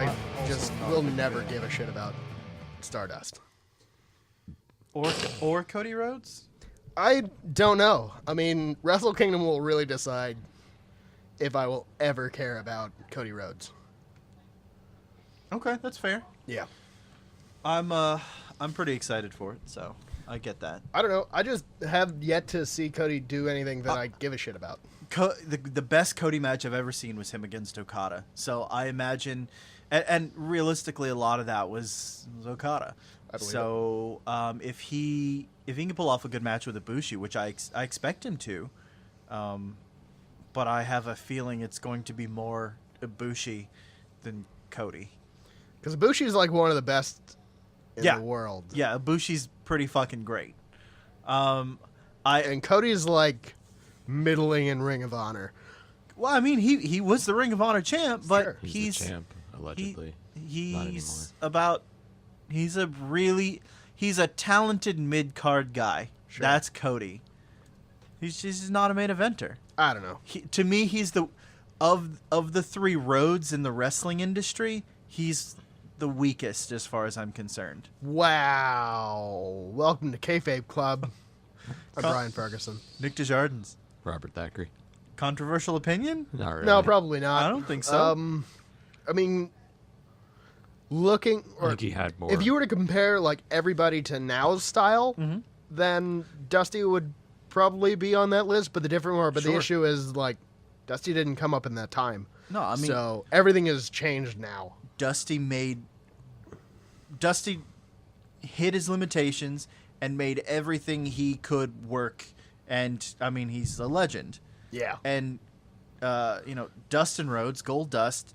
I just will never give a shit about Stardust. Or Cody Rhodes? I don't know. I mean, Wrestle Kingdom will really decide if I will ever care about Cody Rhodes. Okay, that's fair. Yeah. I'm pretty excited for it, so I get that. I don't know. I just have yet to see Cody do anything that I give a shit about. The best Cody match I've ever seen was him against Okada. So I imagine, and realistically, a lot of that was Okada. I believe so if he can pull off a good match with Ibushi, which I expect him to, but I have a feeling it's going to be more Ibushi than Cody. Because Ibushi is like one of the best in the world. Yeah, Ibushi's pretty fucking great. And Cody's like middling in Ring of Honor. Well, I mean, he was the Ring of Honor champ, but Sure. He's the champ, allegedly. He's a talented mid-card guy. Sure. That's Cody. He's just not a main eventer. I don't know. To me, he's of the three roads in the wrestling industry, he's the weakest as far as I'm concerned. Wow. Welcome to Kayfabe Club. I'm Brian Ferguson. Nick Desjardins. Robert Thackeray. Controversial opinion? Not really. No, probably not. I don't think so. I mean, I think he had more. if you were to compare like everybody to now's style, Mm-hmm. then Dusty would probably be on that list. But the the Sure. issue is like Dusty didn't come up in that time. No, I mean, so everything has changed now. Dusty hit his limitations and made everything he could work. And I mean, he's a legend. Yeah. And Dustin Rhodes, Gold Dust,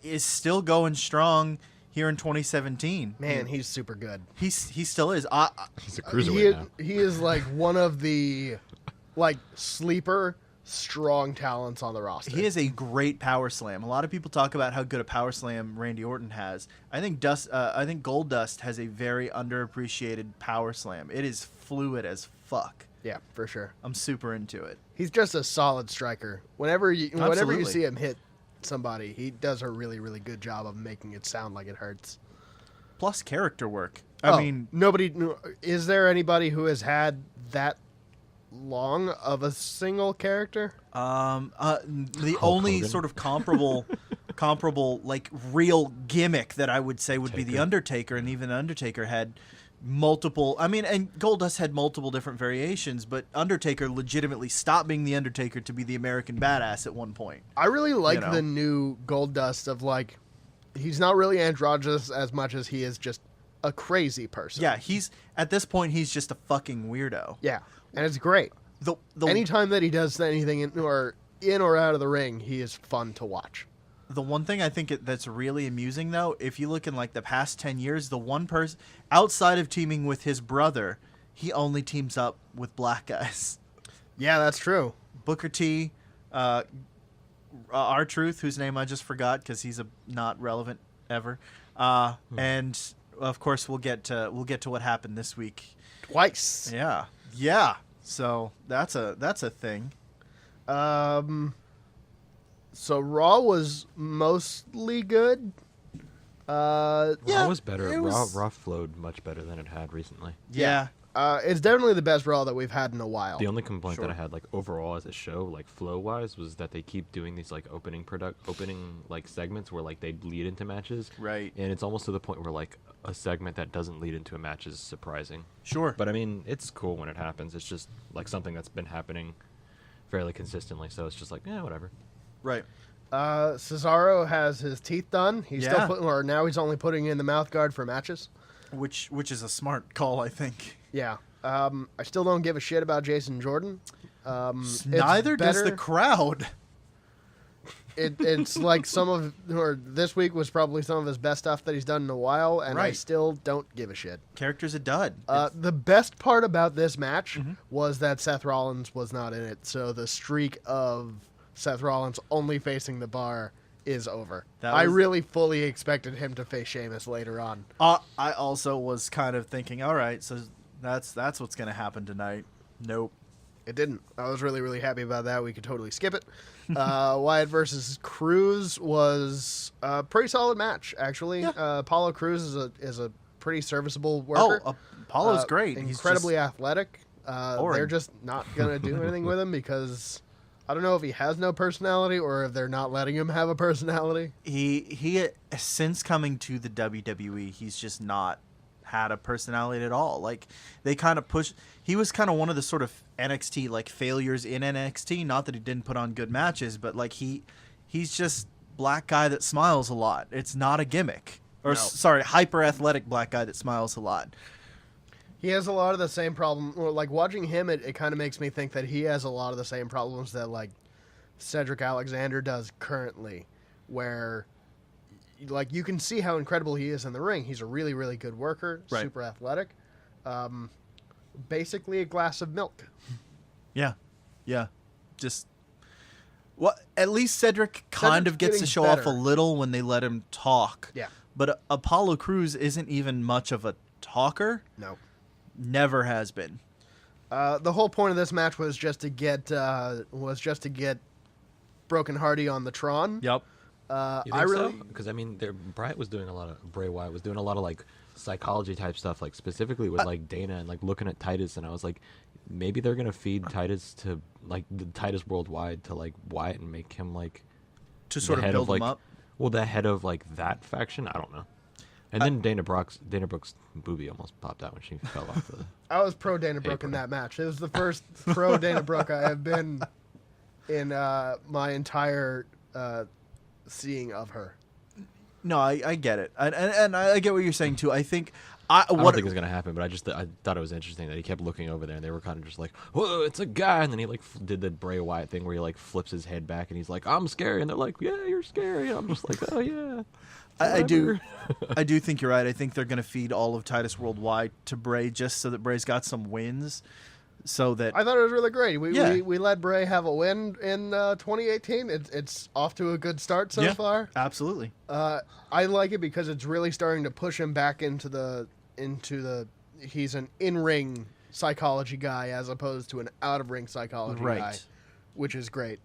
is still going strong here in 2017. Man, he's super good. He still is. He's a cruiserweight now. He is like one of the like sleeper strong talents on the roster. He is a great power slam. A lot of people talk about how good a power slam Randy Orton has. I think Gold Dust has a very underappreciated power slam. It is fluid as fuck. Yeah, for sure. I'm super into it. He's just a solid striker. Whenever you Absolutely. see him hit somebody, he does a really, really good job of making it sound like it hurts. Plus character work. I mean, is there anybody who has had that long of a single character? the Hulk only Hogan. sort of comparable like real gimmick that I would say would be the Taker. Undertaker, and even Undertaker had multiple. I mean, and Goldust had multiple different variations, but Undertaker legitimately stopped being the Undertaker to be the American Badass at one point. I really like You know? the new Gold Dust of like, he's not really androgynous as much as he is just a crazy person. Yeah, he's at this point he's just a fucking weirdo. Yeah, and it's great. The Anytime that he does anything in or out of the ring, he is fun to watch. The one thing I think that's really amusing, though, if you look in like the past 10 years, the one person outside of teaming with his brother, he only teams up with black guys. Yeah, that's true. Booker T, R-Truth, whose name I just forgot because he's not relevant ever, and of course we'll get to what happened this week. Twice. Yeah. So that's a thing. So Raw was mostly good. Raw was better. it was- Raw flowed much better than it had recently. Yeah. It's definitely the best Raw that we've had in a while. The only complaint Sure. that I had, like overall as a show, like flow wise, was that they keep doing these like opening like segments where like they lead into matches. Right. And it's almost to the point where like a segment that doesn't lead into a match is surprising. Sure. But I mean, it's cool when it happens. It's just like something that's been happening fairly consistently. So it's just like, yeah, whatever. Right. Cesaro has his teeth done. He's Yeah. now he's only putting in the mouth guard for matches. Which is a smart call, I think. Yeah. I still don't give a shit about Jason Jordan. Neither does the better- crowd. It's like this week was probably some of his best stuff that he's done in a while, and I Right. still don't give a shit. Character's a dud. The best part about this match Mm-hmm. was that Seth Rollins was not in it, so the streak of Seth Rollins only facing the bar is over. That I was- really fully expected him to face Sheamus later on. I also was kind of thinking, all right, so that's what's going to happen tonight. Nope. It didn't. I was really, really happy about that. We could totally skip it. Wyatt versus Cruz was a pretty solid match, actually. Yeah. Apollo Cruz is a pretty serviceable worker. Apollo's great. Incredibly He's athletic. They're just not going to do anything with him because I don't know if he has no personality or if they're not letting him have a personality. He since coming to the WWE, he's just not had a personality at all. Like, they kind of pushed. He was kind of one of the sort of NXT like failures in NXT. Not that he didn't put on good matches, but like he's just black guy that smiles a lot. It's not a gimmick. Or No. sorry, hyper athletic black guy that smiles a lot. He has a lot of the same problem. Or like watching him, it kind of makes me think that he has a lot of the same problems that like Cedric Alexander does currently, where like you can see how incredible he is in the ring. He's a really, really good worker, Right. super athletic. Basically a glass of milk. Yeah. Just at least Cedric kind Cedric's of gets to getting show off a better. little when they let him talk. Yeah. But Apollo Crews isn't even much of a talker. No. Never has been. The whole point of this match was just to get Broken Hardy on the Tron. Yep. I You think really because I mean, Bray Wyatt was doing a lot of like psychology type stuff, like specifically with like Dana and like looking at Titus, and I was like, maybe they're gonna feed Titus to like the Titus Worldwide to like Wyatt and make him like To the sort of head build like, him up. Well, the head of like that faction. I don't know. And then Dana Brooks' boobie almost popped out when she fell off the. I was pro Dana Brooke in that match. It was the first pro Dana Brooke I have been in my entire seeing of her. No, I get it, and I get what you're saying too. I think I don't think it's gonna happen, but I thought it was interesting that he kept looking over there, and they were kind of just like, "Whoa, it's a guy!" And then he like did the Bray Wyatt thing where he like flips his head back, and he's like, "I'm scary," and they're like, "Yeah, you're scary." And I'm just like, "Oh yeah." I do think you're right. I think they're going to feed all of Titus Worldwide to Bray just so that Bray's got some wins, so that I thought it was really great. Yeah. We let Bray have a win in 2018. It's off to a good start so far. Absolutely. I like it because it's really starting to push him back into the he's an in-ring psychology guy as opposed to an out-of-ring psychology guy, which is great.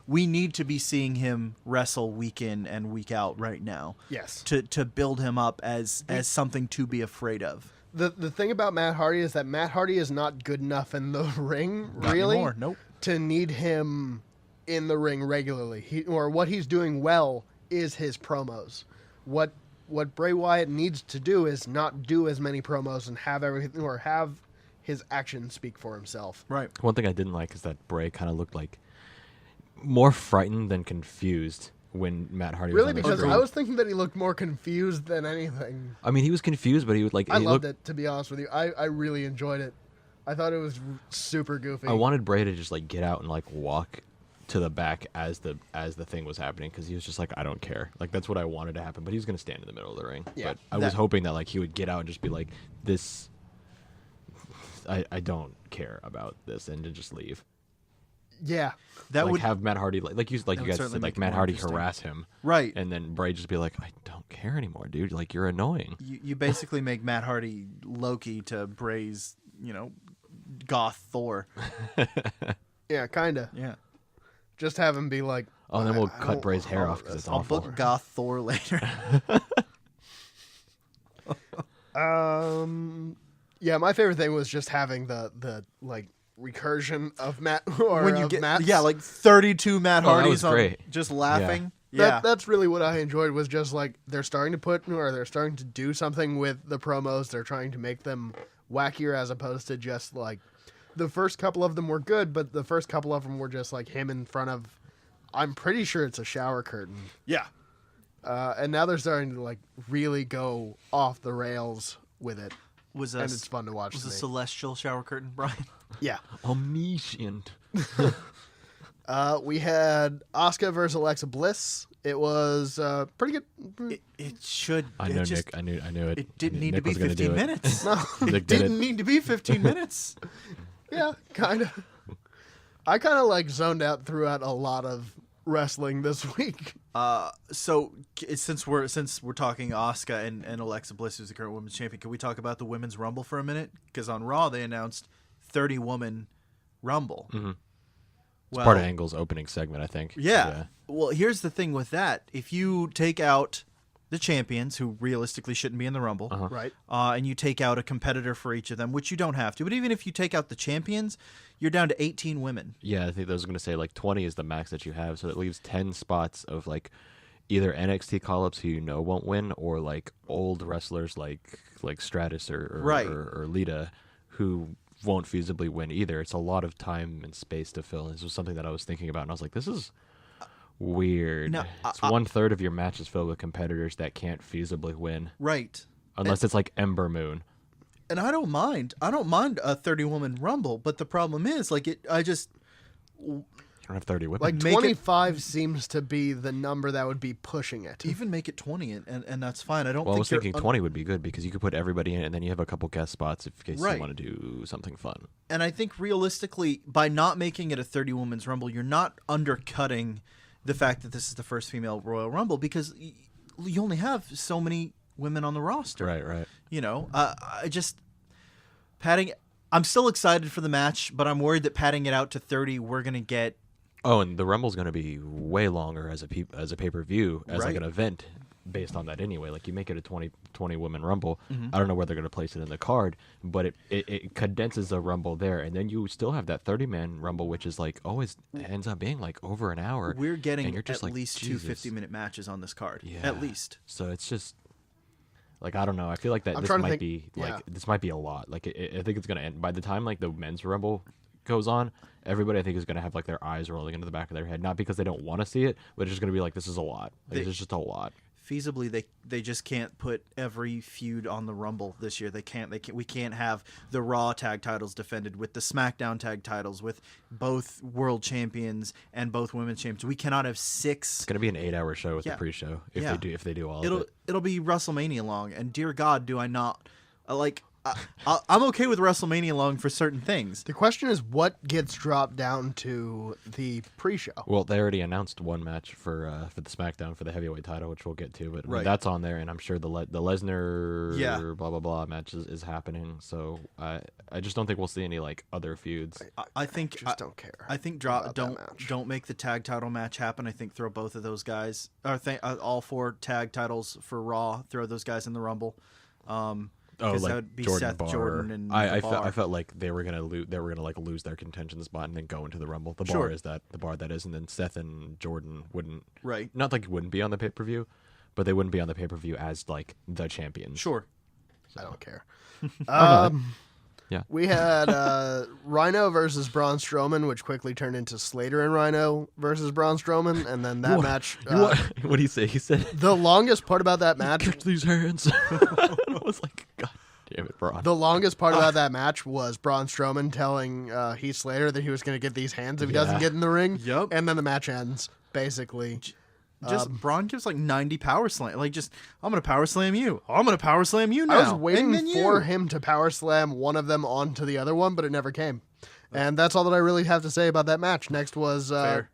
We need to be seeing him wrestle week in and week out right now. Yes. To build him up as something to be afraid of. The thing about Matt Hardy is that Matt Hardy is not good enough in the ring, Not really, anymore. Nope. to need him in the ring regularly. What he's doing well is his promos. What Bray Wyatt needs to do is not do as many promos and have everything or have his actions speak for himself. Right. One thing I didn't like is that Bray kind of looked like more frightened than confused when Matt Hardy was Really, on the because screen. I was thinking that he looked more confused than anything. I mean, he was confused, but he would like. I he loved looked, it, to be honest with you. I really enjoyed it. I thought it was super goofy. I wanted Bray to just like get out and like walk to the back as the thing was happening, because he was just like, I don't care. Like that's what I wanted to happen, but he was gonna stand in the middle of the ring. Yeah. But I was hoping that like he would get out and just be like, this. I don't care about this, and to just leave. Yeah. That like would have Matt Hardy like you would guys certainly said, like make it Matt more Hardy interesting. harass him, Right. and then Bray just be like, I don't care anymore, dude. Like you're annoying. You basically make Matt Hardy Loki to Bray's, goth Thor. Yeah, kind of. Yeah. Just have him be like, Oh, and then we'll I cut don't Bray's hair want off because this. it's I'll awful. book goth Thor later. Yeah, my favorite thing was just having the like recursion of Matt or when you of get Matt's. like 32 Matt Oh, that Hardys was on great. just laughing. That, Yeah. that's really what I enjoyed, was just like they're starting to do something with the promos. They're trying to make them wackier as opposed to just like the first couple of them were good, but the first couple of them were just like him in front of, I'm pretty sure it's a shower curtain. Yeah. And now they're starting to like really go off the rails with it. Was And it's fun to watch. Was to a me. celestial shower curtain, Brian? Yeah. Omniscient. We had Asuka versus Alexa Bliss. It was pretty good. It should. I know, Nick. I knew it. It didn't I knew need to Nick be was gonna 15 do it. minutes. No, Nick did Didn't it. need to be 15 minutes. yeah, kind of. I kind of like zoned out throughout a lot of wrestling this week. So since we're talking Asuka and Alexa Bliss, who's the current women's champion, can we talk about the women's Rumble for a minute? Because on Raw they announced 30-woman Rumble. Mm-hmm. It's Well, part of Angle's opening segment, I think. yeah. Well, here's the thing with that. If you take out the champions, who realistically shouldn't be in the Rumble, Right. and you take out a competitor for each of them, which you don't have to, but even if you take out the champions, you're down to 18 women. Yeah, I think I was going to say, like, 20 is the max that you have, so it leaves 10 spots of, like, either NXT call-ups who you know won't win, or, like, old wrestlers like Stratus or Right. or Lita, who won't feasibly win either. It's a lot of time and space to fill. This was something that I was thinking about, and I was like, this is weird. Now, it's 1/3 of your matches filled with competitors that can't feasibly win, Right. unless it's like Ember Moon. And I don't mind a 30-woman Rumble, but the problem is, like, You don't have 30 women. Like Make it- 25 seems to be the number that would be pushing it. even make it 20, and that's fine. I don't well, I think was thinking 20 would be good because you could put everybody in, and then you have a couple guest spots in case Right. you want to do something fun. And I think realistically, by not making it a 30-woman's Rumble, you're not undercutting the fact that this is the first female Royal Rumble, because you only have so many women on the roster. Right. You know, I just padding. I'm still excited for the match, but I'm worried that padding it out to 30, we're gonna get. Oh, and the Rumble's going to be way longer as a pay-per-view, as like Right. an event based on that anyway. Like, you make it a 20 women Rumble. Mm-hmm. I don't know where they're going to place it in the card, but it condenses a Rumble there, and then you still have that 30-man Rumble, which is like always ends up being like over an hour. We're and getting you're just at like, least Jesus. 2 50-minute matches on this card. Yeah. At least. So it's just like, I don't know. I feel like that I'm this trying to might think- be like yeah. this might be a lot. Like, I think it's going to end by the time like the men's Rumble goes on. Everybody, I think, is going to have like their eyes rolling into the back of their head, not because they don't want to see it, but it's just going to be like, this is a lot. Like, this is just a lot. Feasibly, they just can't put every feud on the Rumble this year. They can't. We can't have the Raw tag titles defended with the Smackdown tag titles, with both world champions and both women's champions. We cannot have 6. It's going to be an 8-hour show with Yeah. the pre-show if Yeah. they do all of it. It'll be WrestleMania long, and dear God, do I not like? I'm okay with WrestleMania long for certain things. The question is, what gets dropped down to the pre-show? Well, they already announced one match for the SmackDown for the heavyweight title, which we'll get to, but I mean, Right. that's on there, and I'm sure the Lesnar Yeah. blah blah blah match is happening. So I just don't think we'll see any like other feuds. I think Just don't care. I think about that match. don't make the tag title match happen. I think throw both of those guys, or all 4 tag titles for Raw. Throw those guys in the Rumble. Oh, 'cause like that would be Jordan Seth Barr. Jordan and I the Bar. felt like they were gonna like lose their contention spot and then go into the Rumble. The Sure. bar that is, and then Seth and Jordan wouldn't. Right. Not like wouldn't be on the pay-per-view, but they wouldn't be on the pay-per-view as like the champions. Sure. I don't care. Yeah. We had Rhino versus Braun Strowman, which quickly turned into Slater and Rhino versus Braun Strowman, and then that match. What do you say? He said, The longest part about that match. "Catch these hands." I was like, God damn it, Braun. The longest part about that match was Braun Strowman telling Heath Slater that he was going to get these hands if he doesn't Yeah. get in the ring. Yep. And then the match ends, basically. Just Braun gives like 90 power slam. Like, just I'm gonna power slam you. I'm gonna power slam you now. I was waiting And then for you. him to power slam one of them onto the other one, but it never came. And that's all that I really have to say about that match. Next was Fair.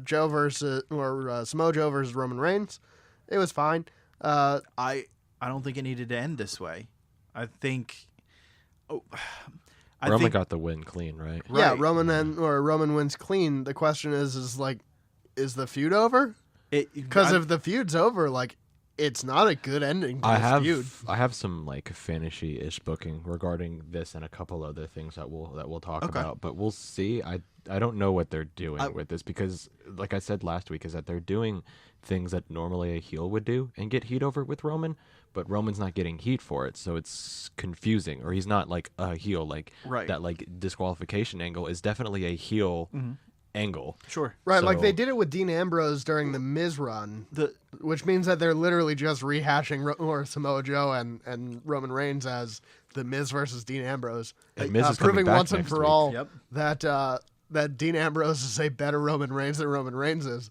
Joe versus Samoa Joe versus Roman Reigns. It was fine. I don't think it needed to end this way. I think. Roman got the win clean, right? Yeah, Right. Roman wins clean. The question is like, is the feud over? Because if the feud's over, like, it's not a good ending to this feud. I have some like fantasy-ish booking regarding this and a couple other things that we'll talk Okay. about, but we'll see. I don't know what they're doing with this because, like I said last week, is that they're doing things that normally a heel would do and get heat over with Roman, but Roman's not getting heat for it, so it's confusing. Or he's not like a heel, like Right. that like disqualification angle is definitely a heel angle. Sure. Right, like So- they did it with Dean Ambrose during the Miz run, which means that they're literally just rehashing Samoa Joe and Roman Reigns as the Miz versus Dean Ambrose, And Miz is coming proving back once and next for week. all Yep. that Dean Ambrose is a better Roman Reigns than Roman Reigns is.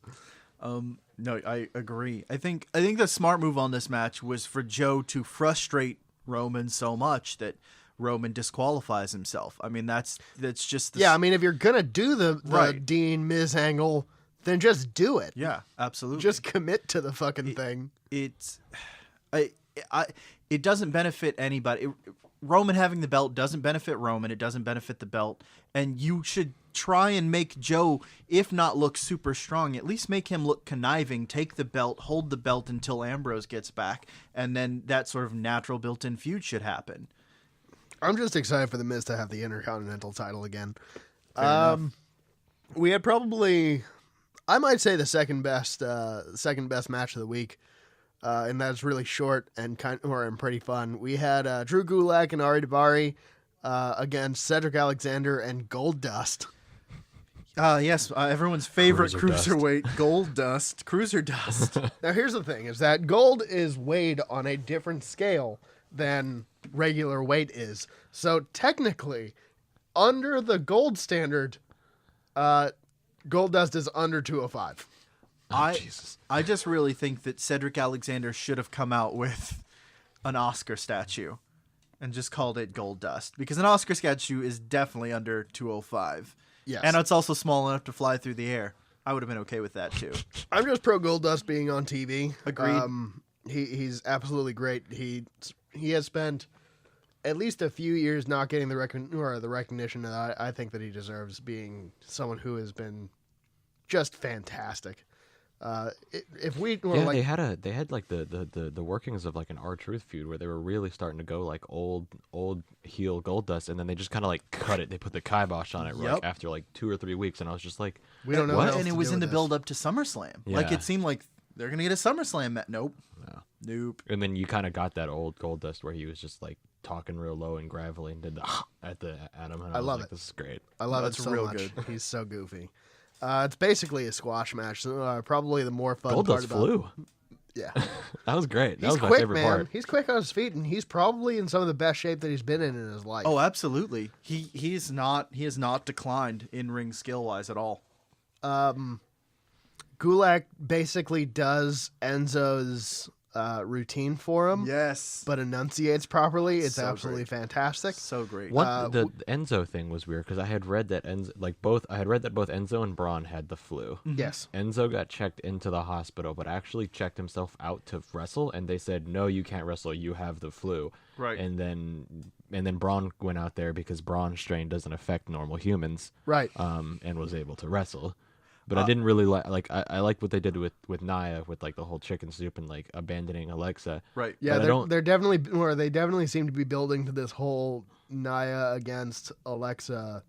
No, I agree. I think the smart move on this match was for Joe to frustrate Roman so much that Roman disqualifies himself. I mean, that's just Yeah, I mean, if you're gonna do the Right. Dean Miz angle, then just do it. yeah, absolutely. Just commit to the fucking thing. it doesn't benefit anybody. Roman having the belt doesn't benefit Roman. It doesn't benefit the belt. And you should try and make Joe, if not look super strong, at least make him look conniving, take the belt, hold the belt until Ambrose gets back, and then that sort of natural built-in feud should happen. I'm just excited for The Miz to have the Intercontinental title again. We had probably, I might say, the second best match of the week, and that's really short and pretty fun. We had Drew Gulak and Ari Daivari against Cedric Alexander and Goldust. Yes, everyone's favorite Cruiser cruiserweight, Goldust, Cruiser Dust. Now, here's the thing: is that gold is weighed on a different scale than regular weight is. So technically, under the gold standard, Goldust is under 205. Jesus. I just really think that Cedric Alexander should have come out with an Oscar statue and just called it Goldust, because an Oscar statue is definitely under 205. Yes. And it's also small enough to fly through the air. I would have been okay with that too. I'm just pro Goldust being on TV. Agreed. He's absolutely great. He has spent at least a few years not getting the recognition that I think that he deserves, being someone who has been just fantastic. If we were They had like the workings of like an R-Truth feud where they were really starting to go like old heel Goldust, and then they just kind of like cut it. They put the kibosh on it Yep. like after like 2 or 3 weeks, and I was just like, we don't know what? what else And it to was do in the with build up to SummerSlam. Like Yeah. it seemed like they're gonna get a SummerSlam match. Nope. No. Nope. And then you kind of got that old Goldust where he was just like talking real low and gravelly and did the at him. And I was love like, it. This is great. I love That's it so real much. good. He's so goofy. It's basically a squash match. Probably the more fun part Goldust about flew. Yeah. That was great. That He's was my quick, favorite man. part. He's quick on his feet, and he's probably in some of the best shape that he's been in his life. Oh, absolutely. He has not declined in ring skill wise at all. Gulak basically does Enzo's routine for him, Yes. but enunciates properly. It's So absolutely great. fantastic. So great. The Enzo thing was weird because I had read that both Enzo and Braun had the flu. Yes. Enzo got checked into the hospital, but actually checked himself out to wrestle, and they said, "No, you can't wrestle. You have the flu." Right. And then Braun went out there because Braun's strain doesn't affect normal humans. Right. And was able to wrestle. But I didn't really like I like what they did with Nia with like the whole chicken soup and like abandoning Alexa. Right. Yeah, But they definitely seem to be building to this whole Nia against Alexa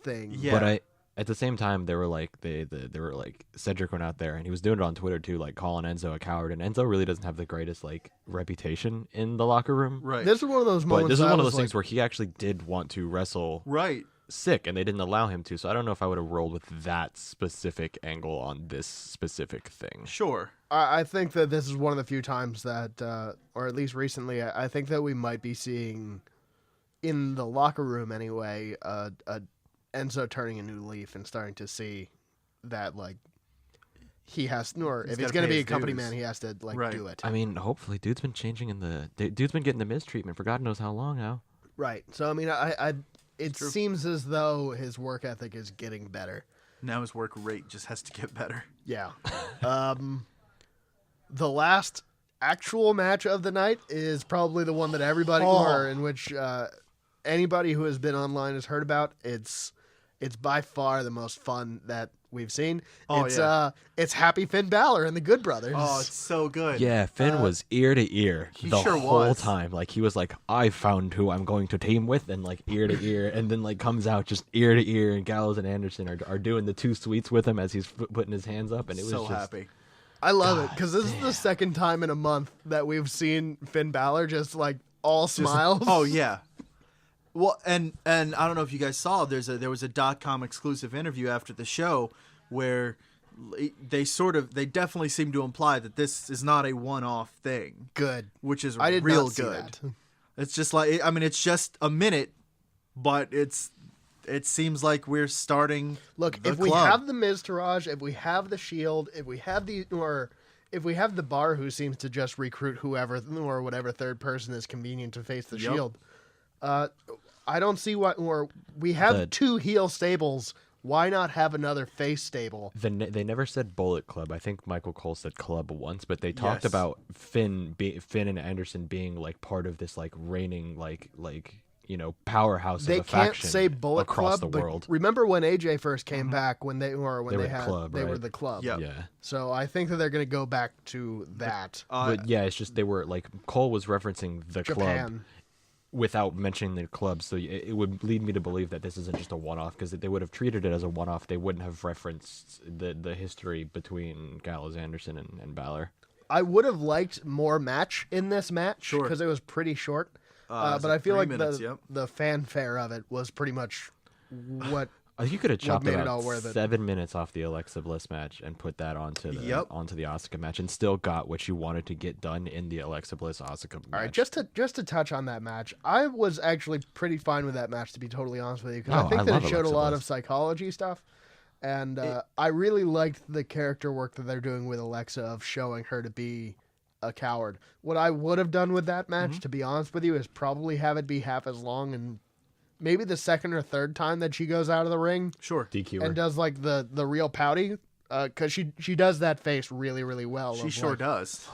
thing. Yeah. But at the same time they were like Cedric went out there and he was doing it on Twitter too, like calling Enzo a coward, and Enzo really doesn't have the greatest like reputation in the locker room. Right. This is one of those moments. But this is I one of was those things like, where he actually did want to wrestle Right. sick, and they didn't allow him to. So I don't know if I would have rolled with that specific angle on this specific thing. Sure. I think that this is one of the few times that, or at least recently, I think that we might be seeing, in the locker room anyway, Enzo turning a new leaf and starting to see that like he has, or if he's gotta going to pay be a his company dues. man, he has to like Right. do it. I mean, hopefully, dude's been changing dude's been getting the Miz treatment for God knows how long now. Right. So I mean, it true. seems as though his work ethic is getting better. Now his work rate just has to get better. Yeah. The last actual match of the night is probably the one that everybody, or in which anybody who has been online has heard about. It's by far the most fun that we've seen. Oh, It's Happy Finn Balor and the Good Brothers. Oh, it's so good. Yeah, Finn was ear to ear he the sure whole was. time. Like he was like, "I found who I'm going to team with," and like ear to ear, and then like comes out just ear to ear, and Gallows and Anderson are doing the two sweets with him as he's putting his hands up, and it was so just happy. I love it because this is the second time in a month that we've seen Finn Balor just like all smiles. Oh yeah. Well, and I don't know if you guys saw, there was a .com exclusive interview after the show where they definitely seem to imply that this is not a one-off thing, Good. which is I did real not see good. that. It's just like, I mean, it's just a minute, but it seems like we're starting. Look, the if we club. have the Miztourage, if we have the Shield, if we have the Bar, who seems to just recruit whoever or whatever third person is convenient to face the Yep. Shield, I don't see what. Or we have The- two heel stables Why not have another face stable? They never said Bullet Club. I think Michael Cole said Club once, but they talked Yes. about Finn and Anderson being like part of this like reigning powerhouse They of a can't faction say Bullet across Club, the but world. remember when AJ first came back when they were the had Club, they were right? the Club. Yep. Yeah. So I think that they're going to go back to that. But yeah, it's just they were like Cole was referencing the club Japan. without mentioning the club, so it would lead me to believe that this isn't just a one-off, because if they would have treated it as a one-off, they wouldn't have referenced the history between Gallows, Anderson, and Balor. I would have liked more match in this match Sure. because it was pretty short. It's But I feel 3 like minutes, yep. the fanfare of it was pretty much what. I think you could have chopped made it about all worth it? 7 minutes off the Alexa Bliss match and put that onto the Yep. Asuka match, and still got what you wanted to get done in the Alexa Bliss Asuka match. All right, just to touch on that match, I was actually pretty fine with that match, to be totally honest with you, because Oh, I think I that love it showed Alexa a lot Bliss. of psychology stuff, and I really liked the character work that they're doing with Alexa of showing her to be a coward. What I would have done with that match, to be honest with you, is probably have it be half as long, and maybe the second or third time that she goes out of the ring Sure. DQ her. and does like the real pouty, because she does that face really, really well. She of, sure like, does.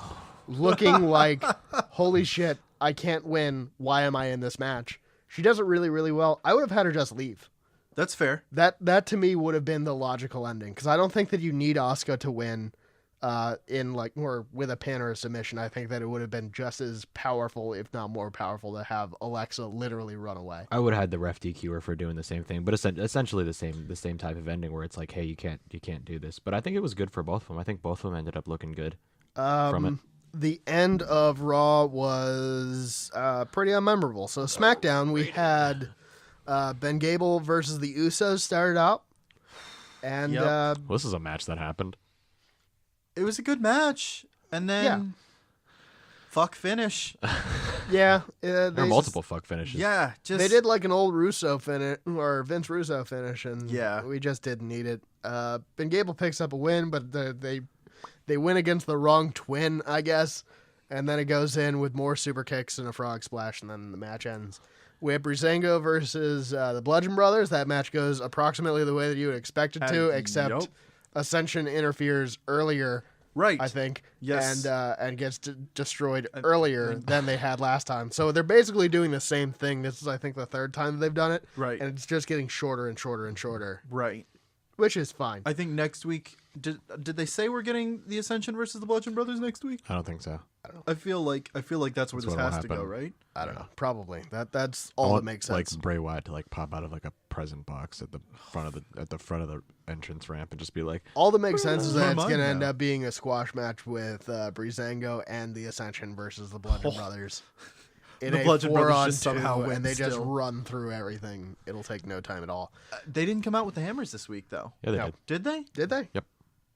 looking like, holy shit, I can't win. Why am I in this match? She does it really, really well. I would have had her just leave. That's fair. That to me would have been the logical ending, because I don't think that you need Asuka to win in like or with a pin or a submission. I think that it would have been just as powerful, if not more powerful, to have Alexa literally run away. I would have had the ref DQ her for doing the same thing, but essentially the same type of ending where it's like, hey, you can't do this. But I think it was good for both of them. I think both of them ended up looking good from it. The end of Raw was pretty unmemorable. So SmackDown, we had Ben Gable versus the Usos started out, and Yep. Well, this is a match that happened. It was a good match, and then fuck finish. yeah, There are multiple fuck finishes. Yeah, just They did like an old Russo finish or Vince Russo finish, and Yeah. we just didn't need it. Ben Gable picks up a win, but they win against the wrong twin, I guess, and then it goes in with more super kicks and a frog splash, and then the match ends. We have Breezango versus the Bludgeon Brothers. That match goes approximately the way that you would expect it to, except Yup. Ascension interferes earlier, right. I think, Yes. and gets destroyed earlier than they had last time. So they're basically doing the same thing. This is, I think, the third time that they've done it, Right. and it's just getting shorter and shorter and shorter, Right. which is fine. I think next week. Did they say we're getting the Ascension versus the Bludgeon Brothers next week? I don't think so. I feel like that's where That's this what has will to go, happen. right? I don't know. Probably that's I all that want, makes sense. Like Bray Wyatt to like pop out of like a present box at the front of the entrance ramp and just be like, All that makes sense is that Where it's am I going to end now? up being a squash match with Breezango and the Ascension versus the Bludgeon Brothers. In The a Bludgeon Brothers 4-on-2, just somehow win and they just still. run through everything. It'll take no time at all. They didn't come out with the hammers this week, though. yeah, they No. did. Did they? Did they? Yep.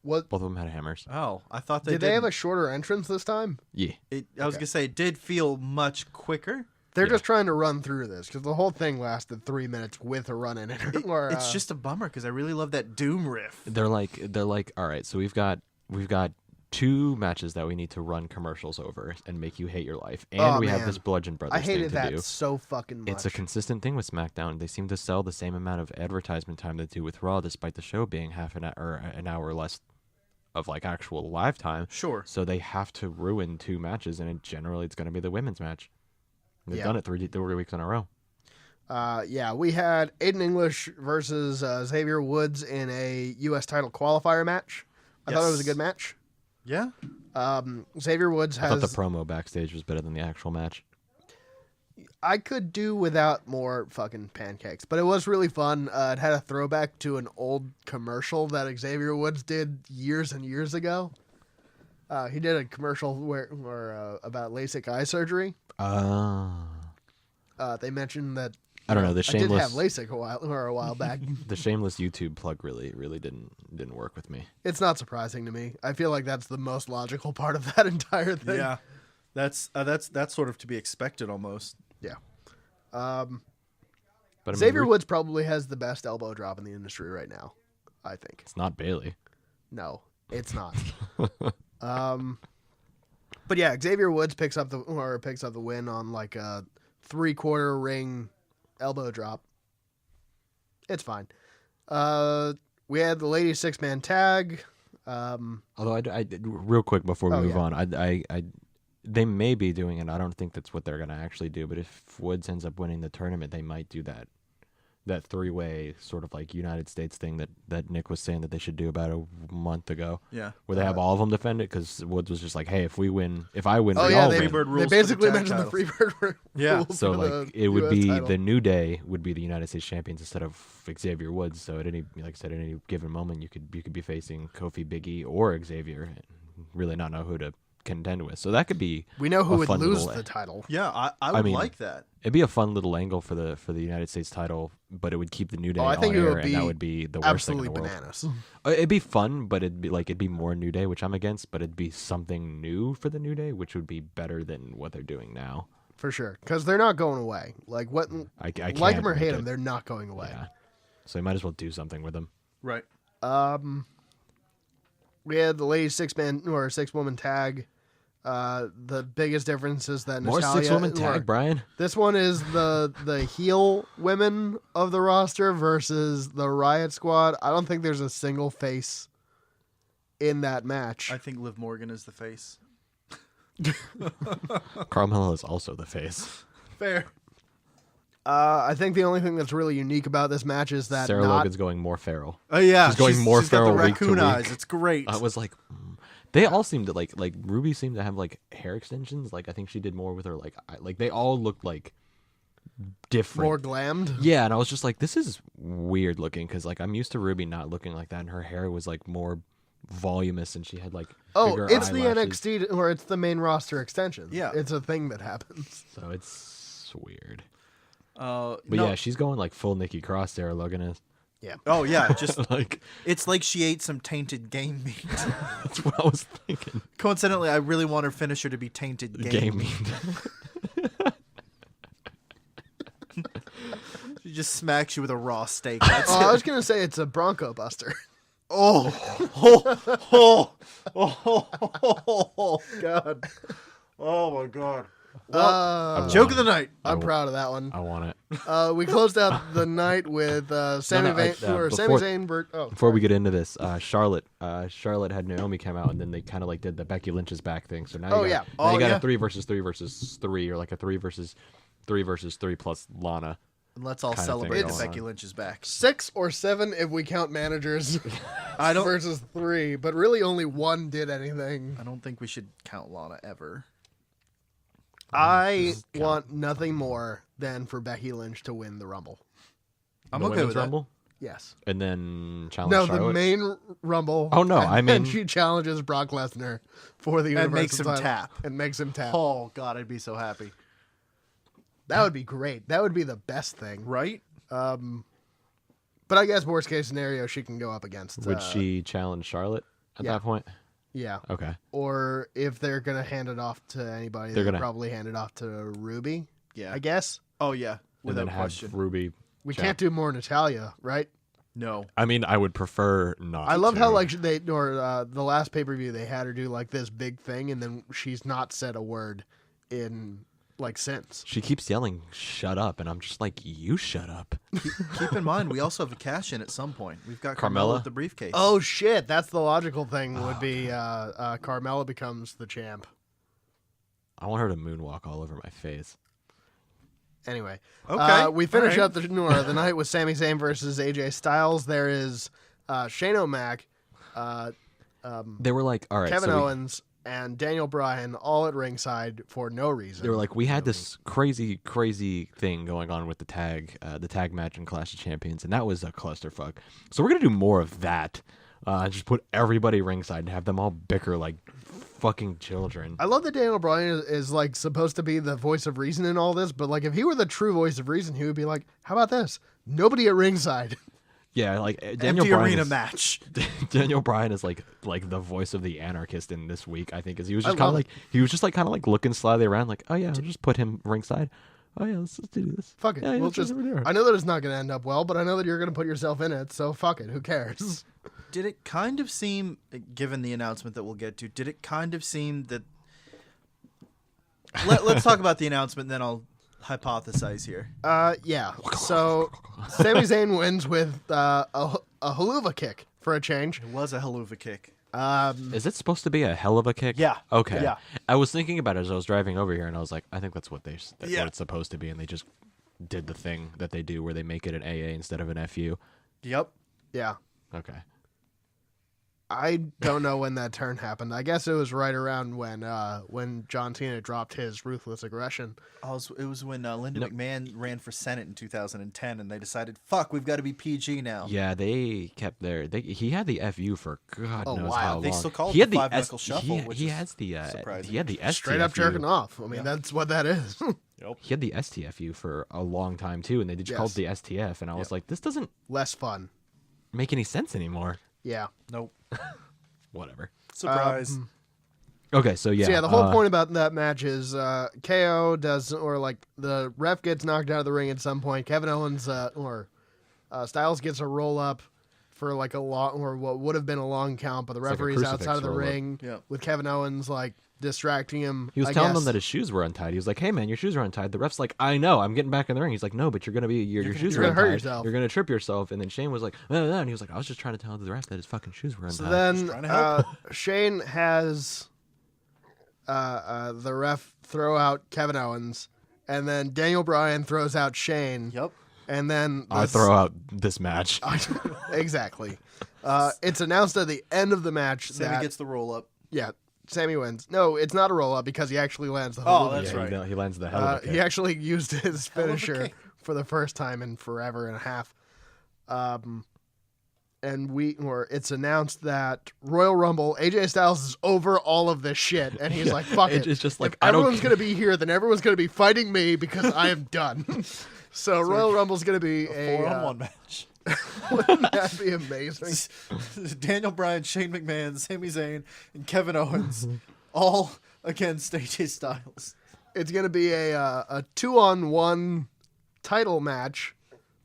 What? Both of them had hammers. Oh, I thought they Did they have a shorter entrance this time? Yeah. I was gonna say it did feel much quicker. They're Yeah. just trying to run through this because the whole thing lasted 3 minutes with a run in it. or, It's just a bummer because I really love that Doom riff. They're like, all right, so we've got 2 matches that we need to run commercials over and make you hate your life, and Oh, we have man. this Bludgeon Brothers I hated thing to that do. so fucking much. It's a consistent thing with SmackDown. They seem to sell the same amount of advertisement time they do with Raw, despite the show being half an hour or an hour less of like actual live time. Sure. So they have to ruin 2 matches, and generally it's going to be the women's match. They've Yeah. done it 3 weeks in a row. we had Aiden English versus Xavier Woods in a U.S. title qualifier match. I thought it was a Yes. good match. Yeah. Xavier Woods I thought has. the promo backstage was better than the actual match. I could do without more fucking pancakes, but it was really fun. It had a throwback to an old commercial that Xavier Woods did years and years ago. He did a commercial about LASIK eye surgery. They mentioned that I don't know. The I did have shameless, LASIK a while back. the shameless YouTube plug really didn't work with me. It's not surprising to me. I feel like that's the most logical part of that entire thing. Yeah. That's sort of to be expected almost. Yeah. But I mean, Xavier Woods probably has the best elbow drop in the industry right now, I think. it's not Bailey. No, it's not. But yeah, Xavier Woods picks up the win on like a 3/4 ring elbow drop. It's fine. We had the ladies 6-man tag. Although I real quick before we move on, they may be doing it. I don't think that's what they're going to actually do. But if Woods ends up winning the tournament, they might do that three-way sort of like United States thing that Nick was saying that they should do about a month ago. Yeah. Where they have all of them defend it, because Woods was just like, hey, if I win, we they, all win. They basically mentioned the Freebird rules. Yeah. So like it would be the New Day would be the United States champions instead of Xavier Woods. So at any given moment, you could be facing Kofi, Big E, or Xavier, and really not know who to contend with. So that could be. We know who would lose the title. Yeah, I mean, like that. It'd be a fun little angle for the United States title, but it would keep the New Day I think on it air, would be and that would be the worst thing in the world. bananas. It'd be fun, but it'd be more New Day, which I'm against. But it'd be something new for the New Day, which would be better than what they're doing now. For sure, because they're not going away. Like what? I like them or hate them, they're not going away. Yeah. So you might as well do something with them. Right. We had the ladies 6-woman tag. The biggest difference is that More Natalia, 6-woman tag, Brian. This one is the heel women of the roster versus the Riot Squad. I don't think there's a single face in that match. I think Liv Morgan is the face. Carmella is also the face. Fair. I think the only thing that's really unique about this match is that Sarah Logan's going more feral. Oh yeah, she's going more feral got the week to raccoon week. eyes. It's great. I was like, they all seemed to like Ruby seemed to have like hair extensions. Like I think she did more with her like they all looked like different, more glammed. Yeah, and I was just like, this is weird looking, because like I'm used to Ruby not looking like that, and her hair was like more voluminous, and she had like bigger it's eyelashes. the NXT or it's the main roster extension. Yeah, it's a thing that happens. So it's weird. But yeah, she's going like full Nikki Cross. Sarah Logan is. Yeah. Oh yeah, just like it's like she ate some tainted game meat. That's what I was thinking. Coincidentally, I really want her finisher to be tainted game meat. She just smacks you with a raw steak. That's I was gonna say it's a Bronco Buster. oh, God. Oh my God. Joke of the night. I'm proud of that one. I want it. We closed out the night with Sami Zayn. Before we get into this, Charlotte had Naomi come out, and then they kind of like did the Becky Lynch's back thing. So now you got a 3 versus 3 versus 3, or like a 3 versus 3 plus Lana. And let's all celebrate that Becky Lynch is back. 6 or 7 if we count managers. I don't versus 3, but really only 1 did anything. I don't think we should count Lana ever. I want nothing more than for Becky Lynch to win the Rumble. I'm okay with Rumble? that. Yes. And then challenge Charlotte? The main Rumble. Oh, no, I mean... And she challenges Brock Lesnar for the Universal and makes him title. tap. And makes him tap. Oh, God, I'd be so happy. That would be great. That would be the best thing. Right? But I guess worst case scenario, she can go up against... Would she challenge Charlotte at that point? Yeah. Okay. Or if they're going to hand it off to anybody, they'll probably hand it off to Ruby. Yeah. I guess. Oh, yeah. Without question. Ruby. We can't do more Natalia, right? No. I mean, I would prefer not. I love how like the last pay-per-view they had her do like this big thing, and then she's not said a word in like since. She keeps yelling, "Shut up," and I'm just like, "You shut up." Keep in mind, we also have a cash in at some point. We've got Carmella with the briefcase. Oh shit! That's the logical thing. Would be Carmella becomes the champ. I want her to moonwalk all over my face. Anyway, okay. We finish up the night with Sami Zayn versus AJ Styles. There is Shane O'Mac. They were like, all right, Kevin Owens and Daniel Bryan all at ringside for no reason. They were like, we had this crazy thing going on with the tag match in Clash of Champions, and that was a clusterfuck. So we're gonna do more of that. Just put everybody ringside and have them all bicker like fucking children. I love that Daniel Bryan is like supposed to be the voice of reason in all this, but like if he were the true voice of reason, he would be like, "How about this? Nobody at ringside." Yeah, like Daniel Bryan arena match. Daniel Bryan is like the voice of the anarchist in this week. I think, is he was just kind of like looking slyly around, like, oh yeah, we'll just put him ringside. Oh yeah, let's do this. Fuck it. Yeah, we'll just. I know that it's not going to end up well, but I know that you're going to put yourself in it. So fuck it. Who cares? Did it kind of seem, given the announcement that we'll get to, did it kind of seem that? Let's talk about the announcement, and then hypothesize here. Yeah. So Sami Zayn wins with a haluva kick for a change. It was a haluva kick. Is it supposed to be a hell of a kick? Yeah. Okay. Yeah. I was thinking about it as I was driving over here, and I was like, I think that's what Yeah. what it's supposed to be, and they just did the thing that they do where they make it an AA instead of an FU. Yep. Yeah. Okay. I don't know when that turn happened. I guess it was right around when John Cena dropped his ruthless aggression. It was when Linda Nope. McMahon ran for Senate in 2010, and they decided, fuck, we've got to be PG now. Yeah, they kept he had the FU for God Oh, knows wow. how long. They still call it he had the the five-knuckle shuffle, which he is has the surprising. he had the STFU. Straight up jerking off. I mean, Yeah. that's what that is. Yep. He had the STFU for a long time too, and they just called it the STF, and I was Yep. like, this doesn't Less fun. make any sense anymore. Yeah. Nope. Whatever. Surprise. Okay, so yeah. So yeah, the whole point about that match is KO does, or like the ref gets knocked out of the ring at some point. Kevin Owens or Styles gets a roll up for like a long, or what would have been a long count, but the like a referee's crucifix outside of the roll-up. ring Yeah. with Kevin Owens like distracting him. He was I telling guess. them that his shoes were untied. He was like, "Hey man, your shoes are untied." The ref's like, "I know, I'm getting back in the ring." He's like, "No, but you're gonna be your shoes are gonna hurt untied. yourself." You're gonna trip yourself." And then Shane was like, "No, no," and he was like, "I was just trying to tell the ref that his fucking shoes were untied." So then Just trying to help. Shane has the ref throw out Kevin Owens, and then Daniel Bryan throws out Shane. Yep. And then I throw out this match. exactly. It's announced at the end of the match Sammy that gets the roll up. yeah, Sammy wins. No, it's not a roll up because he actually lands the Oh, haluva that's kick. right. He lands the hell of a kick. He actually used his Hell of a finisher kick. for the first time in forever and a half. And it's announced that Royal Rumble, AJ Styles is over all of this shit, and he's like, "Fuck it." It's just like, if I don't everyone's care. gonna be here, then everyone's gonna be fighting me because I am done. So Royal Rumble's gonna be A 4-on-1 match. Wouldn't that be amazing? Daniel Bryan, Shane McMahon, Sami Zayn, and Kevin Owens, all against AJ Styles. It's gonna be a 2-on-1 title match,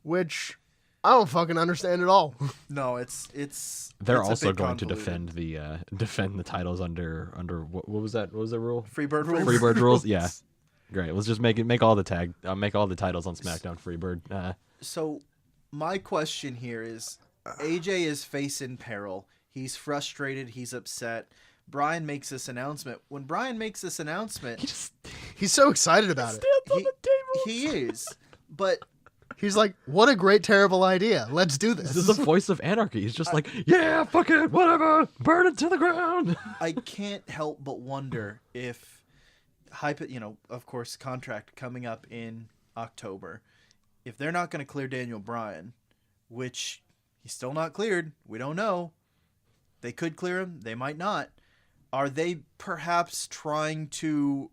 which I don't fucking understand at all. No, it's They're it's a also bit going to convoluted. defend the titles under what was that? What was the rule? Freebird rules. Freebird rules. Yeah. Great. Let's just make all the titles on SmackDown Freebird. So, my question here is, AJ is facing peril. He's frustrated. He's upset. Brian makes this announcement. When Brian makes this announcement, He's so excited about it. he is. But He's like, "What a great, terrible idea! Let's do this." This is the voice of anarchy. He's just like, yeah, fuck it, whatever, burn it to the ground. I can't help but wonder if of course, contract coming up in October. If they're not going to clear Daniel Bryan, which he's still not cleared, we don't know. They could clear him, they might not. Are they perhaps trying to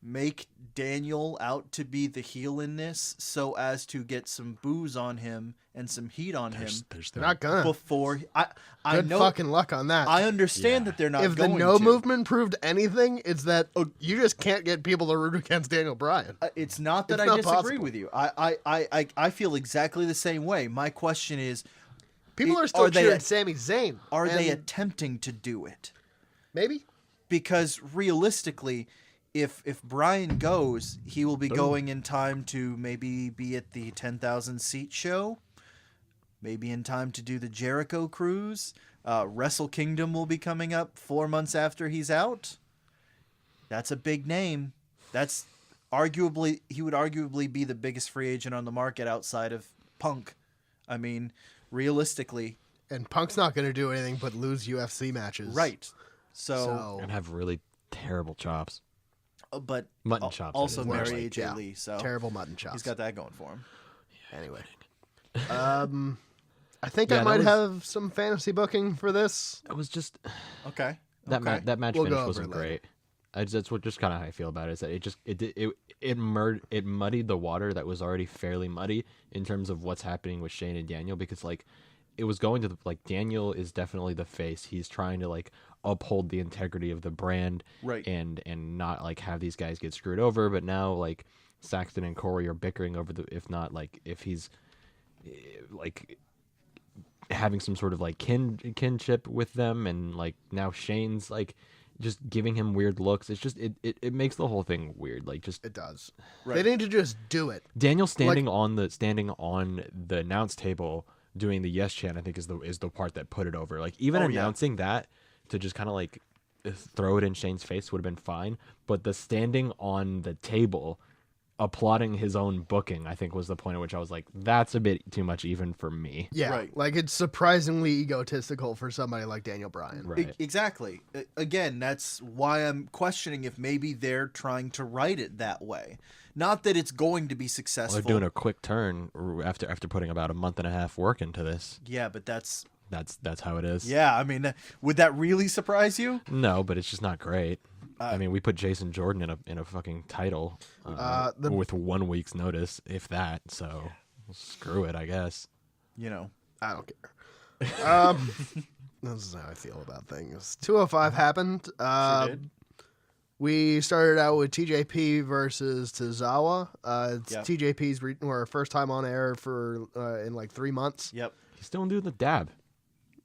make Daniel out to be the heel in this so as to get some booze on him and some heat on him They're not gonna. before I Good know fucking luck on that. I understand that they're not if the going no to. movement proved anything, it's that you just can't get people to root against Daniel Bryan. It's not that It's I not disagree possible. with you. I feel exactly the same way. My question is, People are still are they- cheering Sami Zayn. are they and attempting to do it? maybe? Because realistically, if Brian goes, he will be going in time to maybe be at the 10,000 seat show, maybe in time to do the Jericho cruise. Wrestle Kingdom will be coming up 4 months after he's out. That's a big name. He would arguably be the biggest free agent on the market outside of Punk. I mean, realistically, And Punk's not going to do anything but lose UFC matches. right. So, And have really terrible chops. but Mutton chops, also it is. marry Worse, AJ yeah. Lee. So Terrible mutton chops. he's got that going for him. Anyway. I think Yeah, I that might was- have some fantasy booking for this. It was just Okay. that okay. that match We'll go finish over wasn't it later. great. That's what just kind of how I feel about it. Is that it muddied the water that was already fairly muddy in terms of what's happening with Shane and Daniel, because like it was going to Daniel is definitely the face. He's trying to like uphold the integrity of the brand, Right. and not like have these guys get screwed over. But now like Saxton and Corey are bickering over if he's like having some sort of like kinship with them, and like now Shane's like just giving him weird looks. It's just it makes the whole thing weird. Like just It does. Right. They need to just do it. Daniel standing on the announce table doing the yes chant, I think is the part that put it over. Like even announcing that to just kind of like throw it in Shane's face would have been fine, but the standing on the table applauding his own booking, I think was the point at which I was like, that's a bit too much even for me. Yeah, Right. like it's surprisingly egotistical for somebody like Daniel Bryan. Right. Exactly. Again, that's why I'm questioning if maybe they're trying to write it that way. Not that it's going to be Well, successful. they're doing a quick turn after putting about a month and a half work into this. Yeah, but that's how it is. yeah. I mean, would that really surprise you? No, but it's just not great. I mean, we put Jason Jordan in a fucking title with 1 week's notice, if that. So screw it, I guess. You know. I don't care. This is how I feel about things. 205 happened. Sure did. We started out with TJP versus Tozawa. It's Yep. TJP's first time on air for in like 3 months. Yep. He's still doing the dab.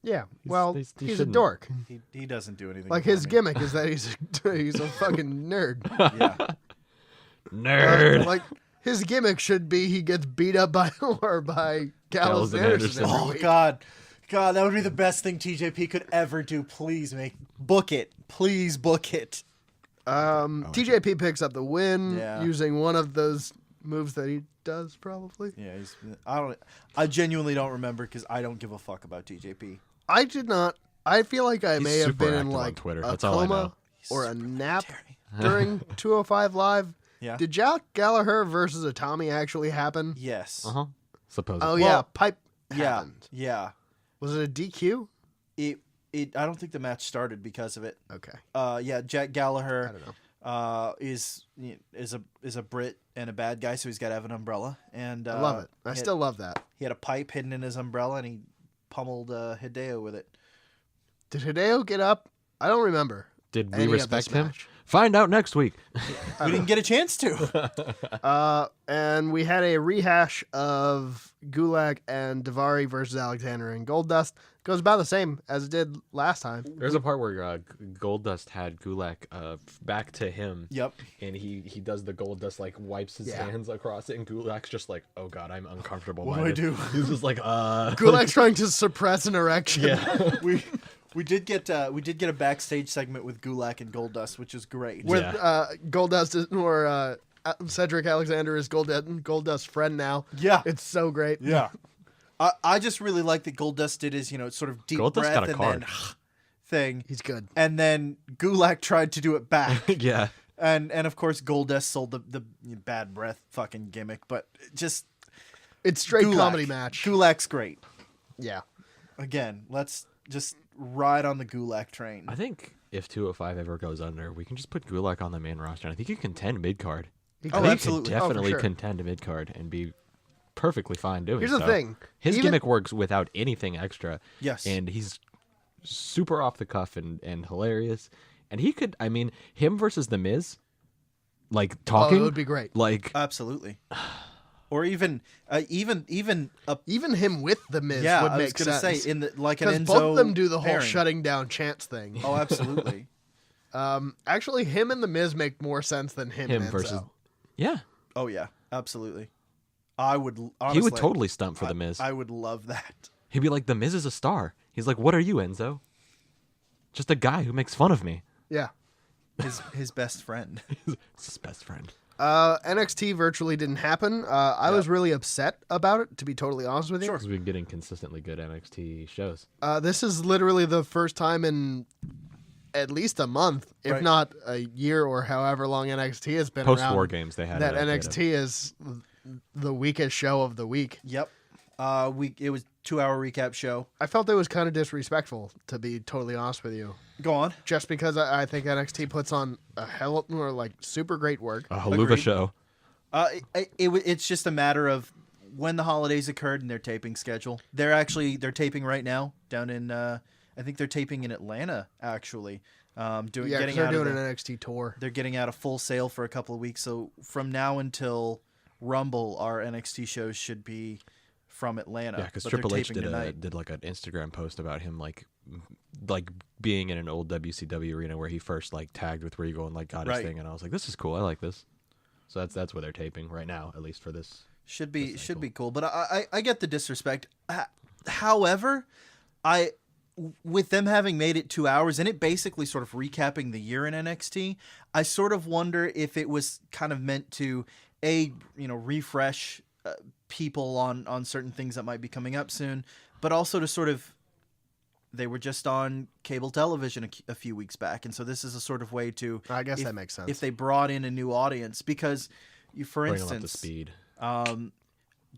Yeah, well, he he's a shouldn't. dork. He doesn't do anything. Like for his me. gimmick is that he's a fucking nerd. Yeah. Nerd. Like his gimmick should be he gets beat up by Gallows Gallows and Anderson. Anderson. every Oh week. God, that would be the best thing TJP could ever do. Please book it. Please book it. TJP picks up the win Yeah. using one of those moves that he does probably. Yeah, I genuinely don't remember because I don't give a fuck about TJP. I did not. I feel like I He's may have super been in active on like Twitter. a That's all I coma know. or a nap during 205 Live. Yeah. Did Jack Gallagher versus Atami actually happen? Yes. Uh-huh. Supposedly. Oh yeah, pipe Yeah. happened. Yeah. Was it a DQ? It. I don't think the match started because of it. Okay. Yeah. Jack Gallagher. I don't know. Is a Brit and a bad guy, so he's got to have an umbrella. And I love it. I he still love that. he had a pipe hidden in his umbrella, and he pummeled Hideo with it. Did Hideo get up? I don't remember. Did we any of respect this him? match. Find out next week. We didn't get a chance to. And we had a rehash of Gulak and Davari versus Alexander and Goldust. Goes about the same as it did last time. There's a part where Goldust had Gulak back to him. Yep. And he does the Goldust, like, wipes his Yeah. hands across it, and Gulak's just like, oh god, I'm uncomfortable. What by do I this." do? He's just like, Gulak's trying to suppress an erection. Yeah. We did get a backstage segment with Gulak and Goldust, which is great. With Yeah. Goldust Cedric Alexander is Goldust's friend now. Yeah. It's so great. Yeah. I just really like that Goldust did his, sort of deep Goldust breath got a and card. then thing. He's good. And then Gulak tried to do it back. yeah. and of course Goldust sold the bad breath fucking gimmick, but just It's straight Gulak. comedy match. Gulak's great. Yeah. Again, let's just ride on the Gulak train. I think if 205 ever goes under, we can just put Gulak on the main roster. And I think he can contend mid-card. He Oh, could. absolutely. He could definitely sure. contend mid-card and be perfectly fine doing Here's so. the thing. His Even- gimmick works without anything extra. Yes. And he's super off the cuff and hilarious. And he could, I mean, him versus The Miz, like, Oh, talking. it would be great. Like, Absolutely. Or even a Even him with the Miz yeah, would I was make gonna sense. say in the like an Because Enzo both of them do the whole pairing. shutting down chance thing. Oh, absolutely. Actually, him and the Miz make more sense than him and Enzo. versus. Yeah. Oh yeah, absolutely. I would honestly, He would totally stump for The Miz. I would love that. He'd be like, The Miz is a star. He's like, what are you, Enzo? Just a guy who makes fun of me. Yeah. His best friend. It's his best friend. NXT virtually didn't happen. I was really upset about it, to be totally honest with you. Sure. Because we've been getting consistently good NXT shows. This is literally the first time in at least a month, if Right. not a year or however long NXT has been Post around, War Games, they had that it. NXT is the weakest show of the week. Yep. It was 2-hour recap show. I felt it was kind of disrespectful, to be totally honest with you. Go on. Just because I think NXT puts on a hell or like super great work. A Haluva Agreed. show. It's just a matter of when the holidays occurred and their taping schedule. They're taping right now down in I think they're taping in Atlanta actually. Yeah, 'cause Getting they're out doing of an the, NXT tour. they're getting out of Full Sail for a couple of weeks. So from now until Rumble, our NXT shows should be from Atlanta. Yeah, because but they're Triple H taping tonight. did like an Instagram post about him like being in an old WCW arena where he first like tagged with Regal and like got his Right. thing, and I was like, this is cool. I like this. So that's where they're taping right now, at least for this. Should be That's should cool. be cool, but I get the disrespect. However, with them having made it 2 hours and it basically sort of recapping the year in NXT, I sort of wonder if it was kind of meant to refresh people on certain things that might be coming up soon, but also to sort of, they were just on cable television a few weeks back, and so this is a sort of way to, I guess that makes sense. if they brought in a new audience, because for Bring them up to instance, speed.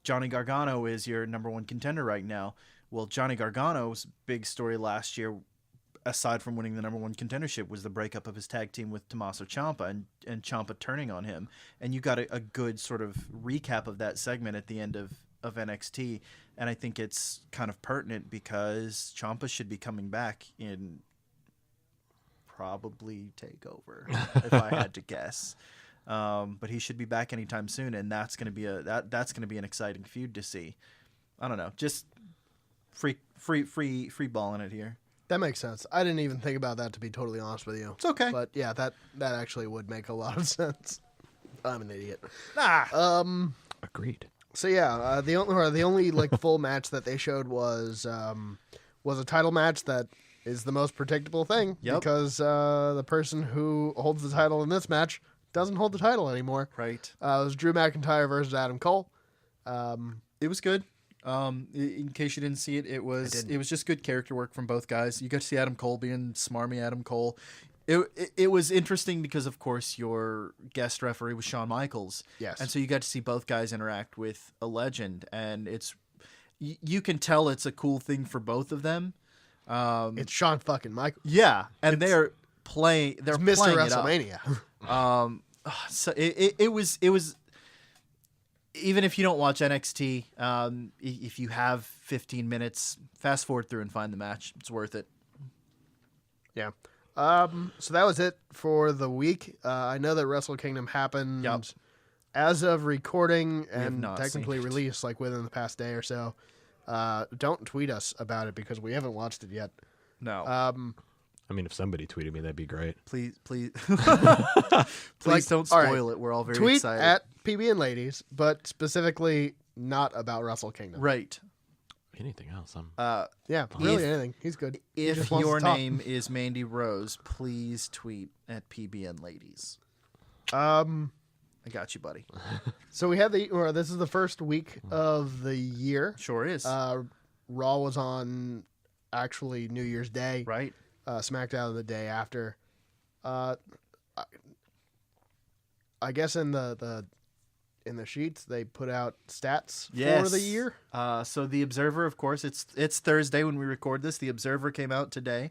Johnny Gargano is your number one contender right now. Well, Johnny Gargano's big story last year, aside from winning the number one contendership, was the breakup of his tag team with Tommaso Ciampa and Ciampa turning on him. And you got a good sort of recap of that segment at the end of NXT. And I think it's kind of pertinent because Ciampa should be coming back in probably TakeOver, if I had to guess. But he should be back anytime soon, and that's going to be that's going to be an exciting feud to see. I don't know, just free balling it here. That makes sense. I didn't even think about that, to be totally honest with you. It's okay. But yeah, that actually would make a lot of sense. I'm an idiot. Agreed. So yeah, the only like full match that they showed was a title match that is the most predictable thing. Yep. Because the person who holds the title in this match doesn't hold the title anymore. Right. It was Drew McIntyre versus Adam Cole. It was good. In case you didn't see it, it was just good character work from both guys. You got to see Adam Cole being smarmy Adam Cole. It was interesting because, of course, your guest referee was Shawn Michaels. Yes. And so you got to see both guys interact with a legend, and you can tell it's a cool thing for both of them. It's Shawn fucking Michaels. Yeah, and they're playing. They're It's Mr. playing it up. WrestleMania. So it was. Even if you don't watch NXT, if you have 15 minutes, fast forward through and find the match. It's worth it. Yeah. So that was it for the week. I know that Wrestle Kingdom happened Yep. as of recording have and not technically seen it. released like within the past day or so. Don't tweet us about it because we haven't watched it yet. No, I mean, if somebody tweeted me, that'd be great. please, please Like, don't all right, spoil it. We're all very Tweet excited. at PB and Ladies, but specifically not about Wrestle Kingdom. Right. Anything else? Yeah, really If- anything. He's good. He If just wants your to talk. name is Mandy Rose, please tweet at PBN Ladies. I got you, buddy. So we had this is the first week of the year. Sure is. Raw was on actually New Year's Day. Right. Smackdown the day after. I guess in the sheets they put out stats for the year. So the Observer, of course, it's Thursday when we record this. The Observer came out today,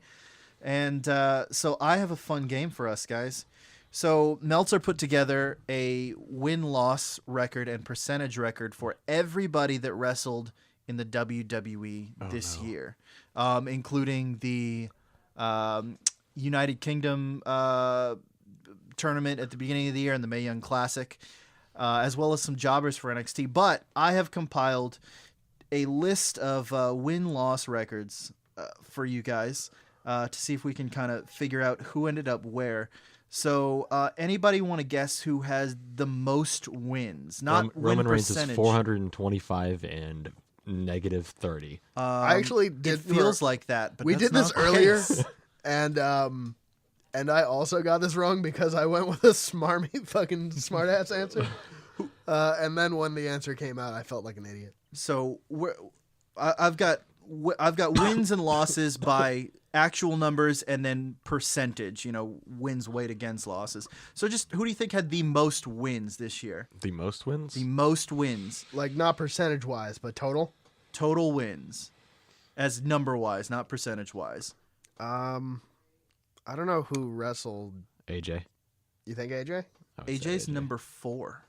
and so I have a fun game for us guys. So Meltzer put together a win-loss record and percentage record for everybody that wrestled in the WWE this year, including the United Kingdom tournament at the beginning of the year and the Mae Young Classic, as well as some jobbers for NXT. But I have compiled a list of win-loss records for you guys to see if we can kind of figure out who ended up where. So anybody want to guess who has the most wins? Not win Roman Reigns percentage. is 425 and negative 30. I actually did. It feels like that, but we that's did this not the earlier, case. and I also got this wrong because I went with a smarmy fucking smartass answer, and then when the answer came out, I felt like an idiot. So I've got wins and losses by actual numbers and then percentage. Wins weighed against losses. So just who do you think had the most wins this year? The most wins? The most wins, Like not percentage wise, but total. total wins, as number wise, not percentage wise. I don't know who wrestled. AJ. You think AJ? I would say AJ's AJ. number 4.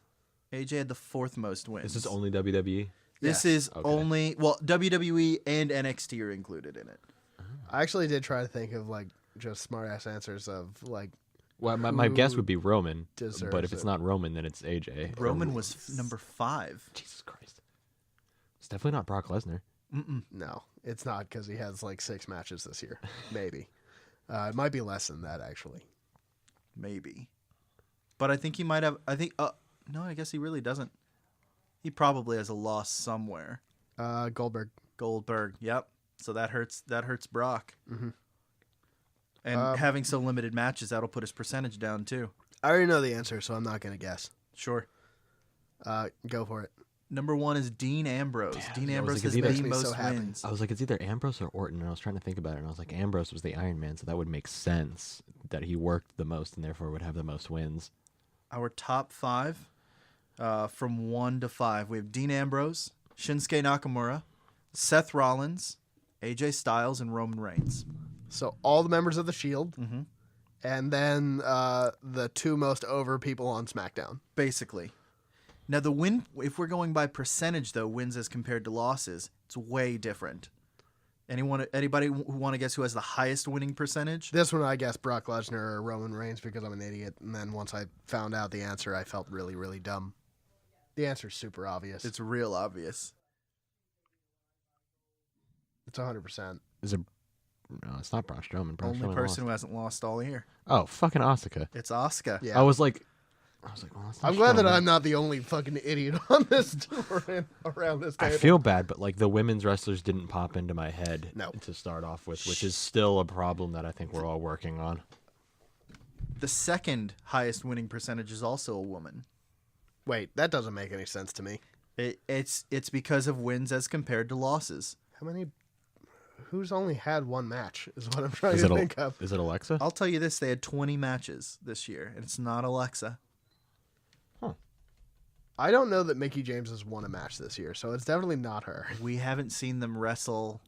AJ had the 4th most wins. This is only WWE? This Yes. is Okay. only WWE and NXT are included in it. I actually did try to think of like just smartass answers of like Well, my guess Who would be Roman, deserves but if it's it? not Roman, then it's AJ. Roman was number 5. Jesus Christ. It's definitely not Brock Lesnar. No, it's not because he has like 6 matches this year. Maybe. It might be less than that, actually. Maybe. But I think he might have... no, I guess he really doesn't. He probably has a loss somewhere. Goldberg. Yep. So that hurts Brock. Mm-hmm. And having so limited matches, that'll put his percentage down too. I already know the answer, so I'm not going to guess. Sure. Go for it. Number 1 is Dean Ambrose. Dean I was Ambrose like, has it the makes me so most happy. wins. I was like, it's either Ambrose or Orton, and I was trying to think about it, and I was like, Ambrose was the Iron Man, so that would make sense that he worked the most and therefore would have the most wins. Our top 5, from 1 to 5, we have Dean Ambrose, Shinsuke Nakamura, Seth Rollins, AJ Styles, and Roman Reigns. So all the members of the Shield, Mm-hmm. and then the 2 most over people on SmackDown. Basically. Now, the win, if we're going by percentage, though, wins as compared to losses, it's way different. Anybody who want to guess who has the highest winning percentage? This one, I guess Brock Lesnar or Roman Reigns because I'm an idiot. And then once I found out the answer, I felt really, really dumb. The answer's super obvious. It's real obvious. It's 100%. Is it? No, it's not Braun Strowman. Braun Only Strowman person who lost. hasn't lost all year. Oh, fucking Asuka. It's Asuka. Yeah. I was like, well, that's not I'm glad that Strowman. I'm not the only fucking idiot on this around this I table. feel bad, but like the women's wrestlers didn't pop into my head No. to start off with, which is still a problem that I think we're all working on. The second highest winning percentage is also a woman. Wait, that doesn't make any sense to me. It's because of wins as compared to losses. How many? Who's only had 1 match is what I'm trying to think of. Is it Alexa? I'll tell you this, they had 20 matches this year, and it's not Alexa. I don't know that Mickie James has won a match this year, so it's definitely not her. We haven't seen them wrestle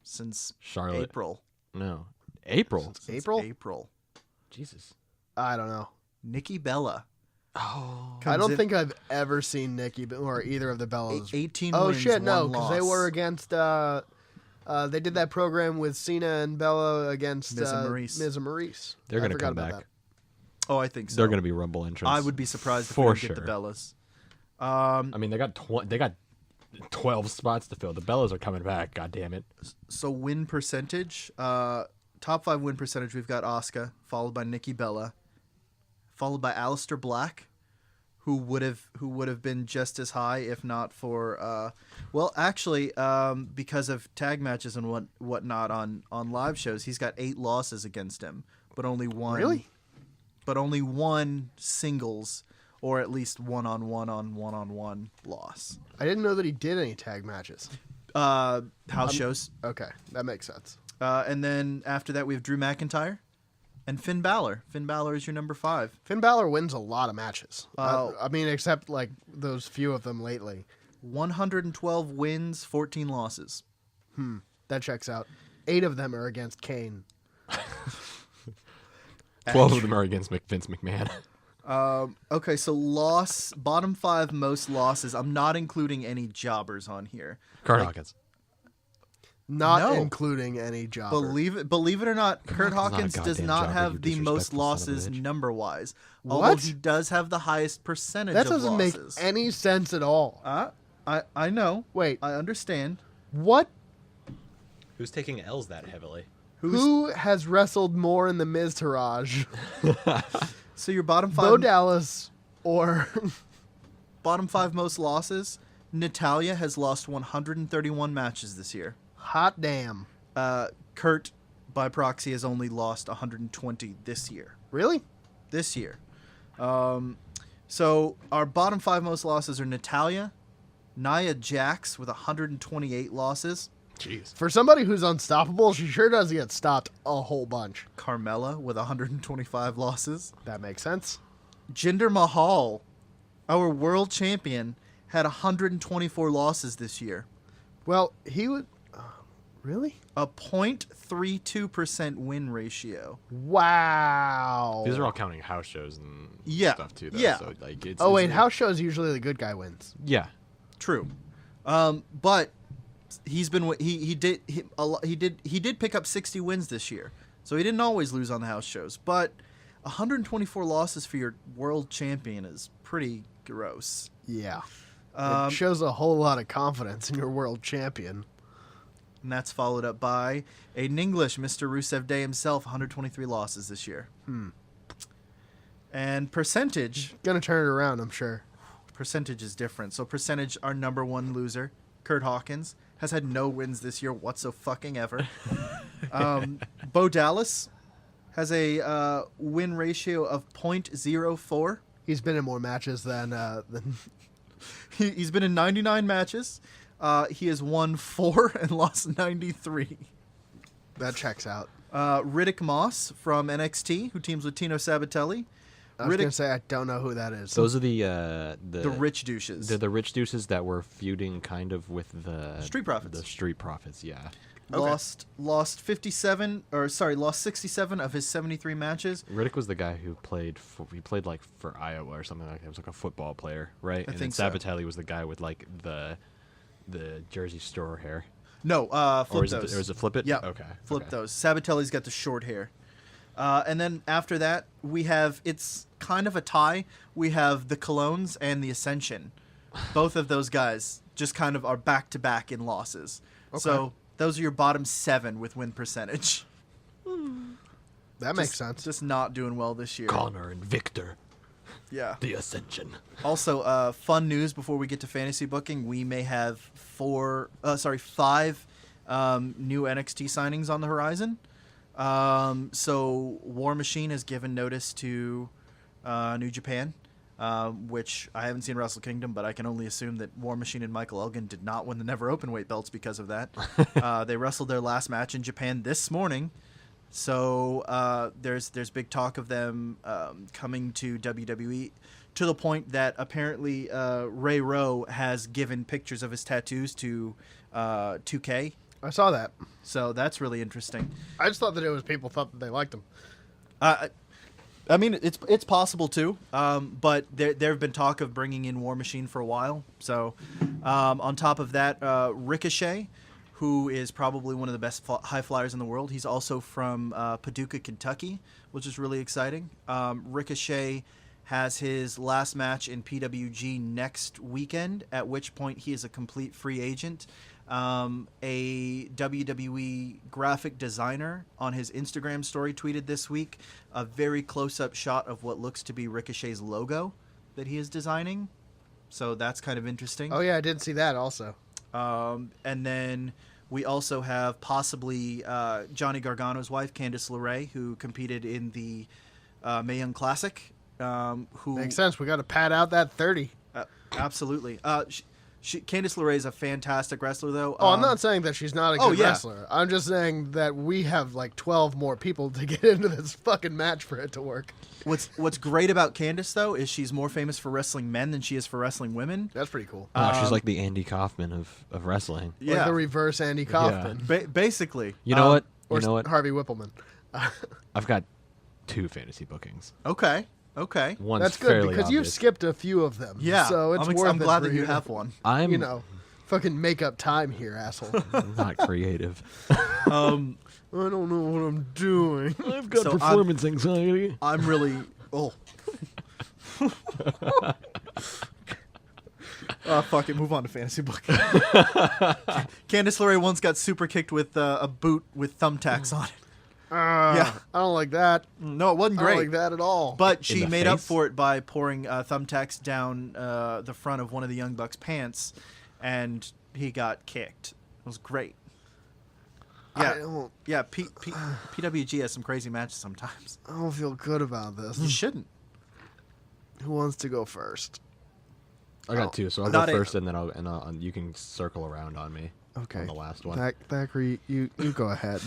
since Charlotte. April. No. April? Since April? April. Jesus. I don't know. Nikki Bella. Oh. I don't think I've ever seen Nikki or either of the Bellas. 18 Oh wins, shit, no, 1 because loss. they were against. They did that program with Cena and Bella against Miz and Maurice. Miz and Maurice. They're I going to forgot come about back. that. Oh, I think so. They're going to be Rumble entrants. I would be surprised if For we didn't get the sure. Bellas. I mean, they got 12 spots to fill. The Bellas are coming back. God damn it. So win percentage, top 5 win percentage, we've got Asuka, followed by Nikki Bella, followed by Aleister Black, who would have been just as high if not for because of tag matches and whatnot on live shows, he's got 8 losses against him, but only 1. Really? But only 1 singles or at least one-on-one loss. I didn't know that he did any tag matches. House shows. Okay, that makes sense. And then after that, we have Drew McIntyre and Finn Balor. Finn Balor is your number 5. Finn Balor wins a lot of matches. Oh. I mean, except like those few of them lately. 112 wins, 14 losses. That checks out. 8 of them are against Kane. 12 of them are against Vince McMahon. Okay, so bottom 5 most losses. I'm not including any jobbers on here. Kurt Hawkins. Not No. including any jobber. Believe it or not, Kurt Hawkins not a Hawkins does goddamn not jobber, you have the most disrespectful son of a losses bitch. number-wise. What? Although he does have the highest percentage That of doesn't make losses. any sense at all. I know. Wait, I understand. what? Who's taking L's that heavily? Who has wrestled more in the Miztourage? So your bottom 5 Bo Dallas or bottom 5 most losses, Natalya has lost 131 matches this year. hot damn? Kurt, by proxy, has only lost 120 this year. Really? This year. So our bottom 5 most losses are Natalya, Nia Jax with 128 losses, Jeez. For somebody who's unstoppable, she sure does get stopped a whole bunch. Carmella with 125 losses. That makes sense. Jinder Mahal, our world champion, had 124 losses this year. Well, he would. Really? A .32% win ratio. Wow. These are all counting house shows and Yeah, stuff too, though. yeah. So, like, it's, Oh it's- wait, house shows usually the good guy wins. Yeah. True. But he's been he did pick up 60 wins this year. So he didn't always lose on the house shows, but 124 losses for your world champion is pretty gross. Yeah. It shows a whole lot of confidence in your world champion. And that's followed up by Aiden English, Mr. Rusev Day himself, 123 losses this year. And percentage Gonna turn it around, I'm sure. is different. So percentage, our number one loser, Kurt Hawkins, has had no wins this year whatsoever. Bo Dallas has a win ratio of .04. He's been in more matches than He's been in 99 matches. He has won 4 and lost 93. that checks out. Riddick Moss from NXT, who teams with Tino Sabatelli. I was gonna say I don't know who that is. Those are the rich douches. They're the rich deuces that were feuding kind of with the Street Profits. The Street Profits, yeah. Lost 67 of his 73 matches. Riddick was the guy who played like for Iowa or something like that. He was like a football player, right? And think then so. Sabatelli was the guy with like the Jersey Store hair. No, Or flip is it, those. or is it Flip It? Yeah, Okay. flip okay. those. Sabatelli's got the short hair. And then after that, we have, it's kind of a tie. We have the Colognes and the Ascension. Both of those guys just kind of are back-to-back in losses. Okay. So those are your bottom 7 with win percentage. That makes sense. Just not doing well this year. Connor and Victor, Yeah. the Ascension. Also, fun news before we get to fantasy booking, we may have 5 new NXT signings on the horizon. So War Machine has given notice to New Japan, which I haven't seen Wrestle Kingdom, but I can only assume that War Machine and Michael Elgin did not win the Never Openweight belts because of that. They wrestled their last match in Japan this morning. So there's big talk of them coming to WWE, to the point that apparently Ray Rowe has given pictures of his tattoos to 2K. I saw that. So that's really interesting. I just thought that it was people thought that they liked him. I mean, it's possible too, but there have been talk of bringing in War Machine for a while. So on top of that, Ricochet, who is probably one of the best high flyers in the world. He's also from Paducah, Kentucky, which is really exciting. Ricochet has his last match in PWG next weekend, at which point he is a complete free agent. A WWE graphic designer on his Instagram story tweeted this week a very close-up shot of what looks to be Ricochet's logo that he is designing. So that's kind of interesting. Oh yeah, I did see that also. And then we also have possibly Johnny Gargano's wife, Candice LeRae, who competed in the Mae Young Classic. Who Makes sense. We got to pad out that 30. Absolutely. Candice LeRae is a fantastic wrestler, though. Oh, I'm not saying that she's not a good yeah. wrestler. I'm just saying that we have like 12 more people to get into this fucking match for it to work. What's great about Candice, though, is she's more famous for wrestling men than she is for wrestling women. That's pretty cool. She's like the Andy Kaufman of wrestling. Like the reverse Andy Kaufman. Basically. You know what? Or You know what? Harvey Whippleman. I've got 2 fantasy bookings. Okay. One's That's good fairly because you've obvious. skipped a few of them. Yeah. So it's worth I'm it glad for that you have one. I'm You know, fucking make up time here, asshole. not creative. I don't know what I'm doing. I've got So performance anxiety. I'm really... Oh. Fuck it. Move on to fantasy book. Candice LeRae once got super kicked with a boot with thumbtacks on it. I don't like that. No, it wasn't I great. don't like that at all. But she the made up face? for it by pouring thumbtacks down the front of one of the Young Bucks' pants, and he got kicked. It was great. I don't PWG has some crazy matches sometimes. I don't feel good about You this. shouldn't. Who wants to go first? I got 2, so I'll Not go a- first, and then you can circle around on me. Okay. On the last one. Thackeray, you go ahead.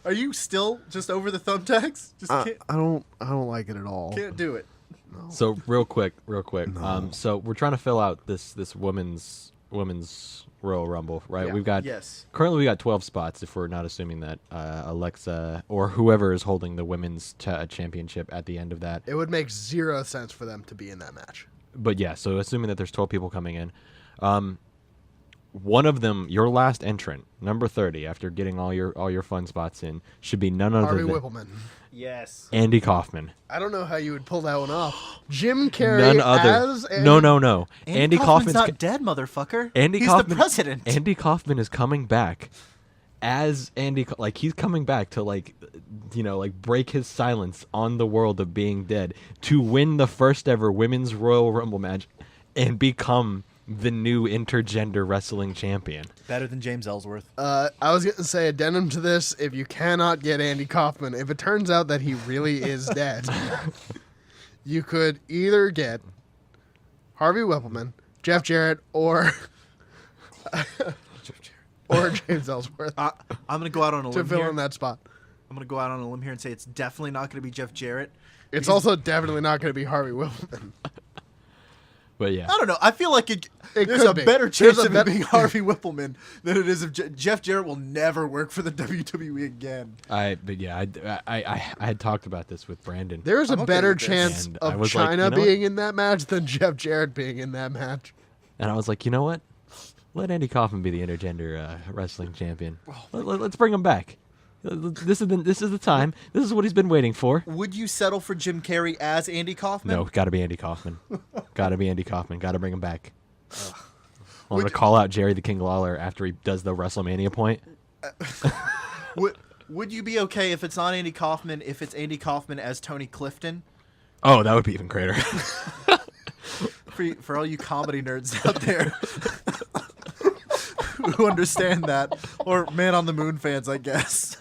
Are you still just over the thumbtacks? Just I don't like it at all. can't do it. So real quick. No. So we're trying to fill out this women's Royal Rumble, right? Yeah. We've got Yes. currently we got 12 spots if we're not assuming that Alexa or whoever is holding the women's championship at the end of that. It would make 0 sense for them to be in that match. But yeah, so assuming that there's 12 people coming in, one of them, your last entrant, number 30, after getting all your fun spots in, should be none other Harvey than Whippleman. Yes. Andy Kaufman. I don't know how you would pull that one off. Jim Carrey None other. as No. Andy Kaufman's not dead, motherfucker. He's Kaufman, the president. Andy Kaufman is coming back as like he's coming back to like break his silence on the world of being dead to win the first ever women's Royal Rumble match and become the new intergender wrestling champion. Better than James Ellsworth. I was going to say addendum to this, if you cannot get Andy Kaufman, if it turns out that he really is dead, you could either get Harvey Whippleman, Jeff Jarrett, or James Ellsworth I'm going to go out on a to limb fill here. in that spot. I'm going to go out on a limb here and say it's definitely not going to be Jeff Jarrett. It's also definitely not going to be Harvey Whippleman. But yeah, I don't know. I feel like there's could a be. better chance There's a of it being Harvey Whippleman than it is of Jeff Jarrett will never work for the WWE again. I had talked about this with Brandon. There's a I'm okay better with this. chance And I of was like, China you know what? being in that match than Jeff Jarrett being in that match. And I was like, you know what? Let Andy Kaufman be the intergender wrestling champion. Let's bring him back. This is the time. This is what he's been waiting for. Would you settle for Jim Carrey as Andy Kaufman? No, got to be Andy Kaufman. Got to be Andy Kaufman. Got to bring him back. I'm going to call out Jerry the King Lawler after he does the WrestleMania point. Would you be okay if it's not Andy Kaufman, if it's Andy Kaufman as Tony Clifton? Oh, that would be even greater. For all you comedy nerds out there who understand that, or Man on the Moon fans, I guess.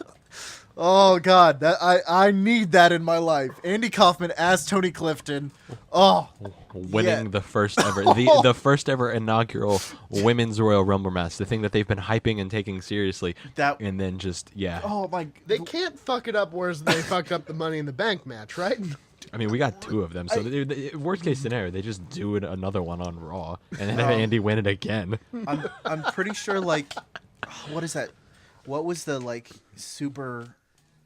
Oh God, that I need that in my life. Andy Kaufman as Tony Clifton. Oh, Winning the first ever, the first ever inaugural Women's Royal Rumble match, the thing that they've been hyping and taking seriously, and then just Oh my! They can't fuck it up worse than they fucked up the Money in the Bank match, right? I mean, we got two of them, so worst case scenario, they just do another one on Raw and then have Andy win it again. I'm pretty sure what is that? What was the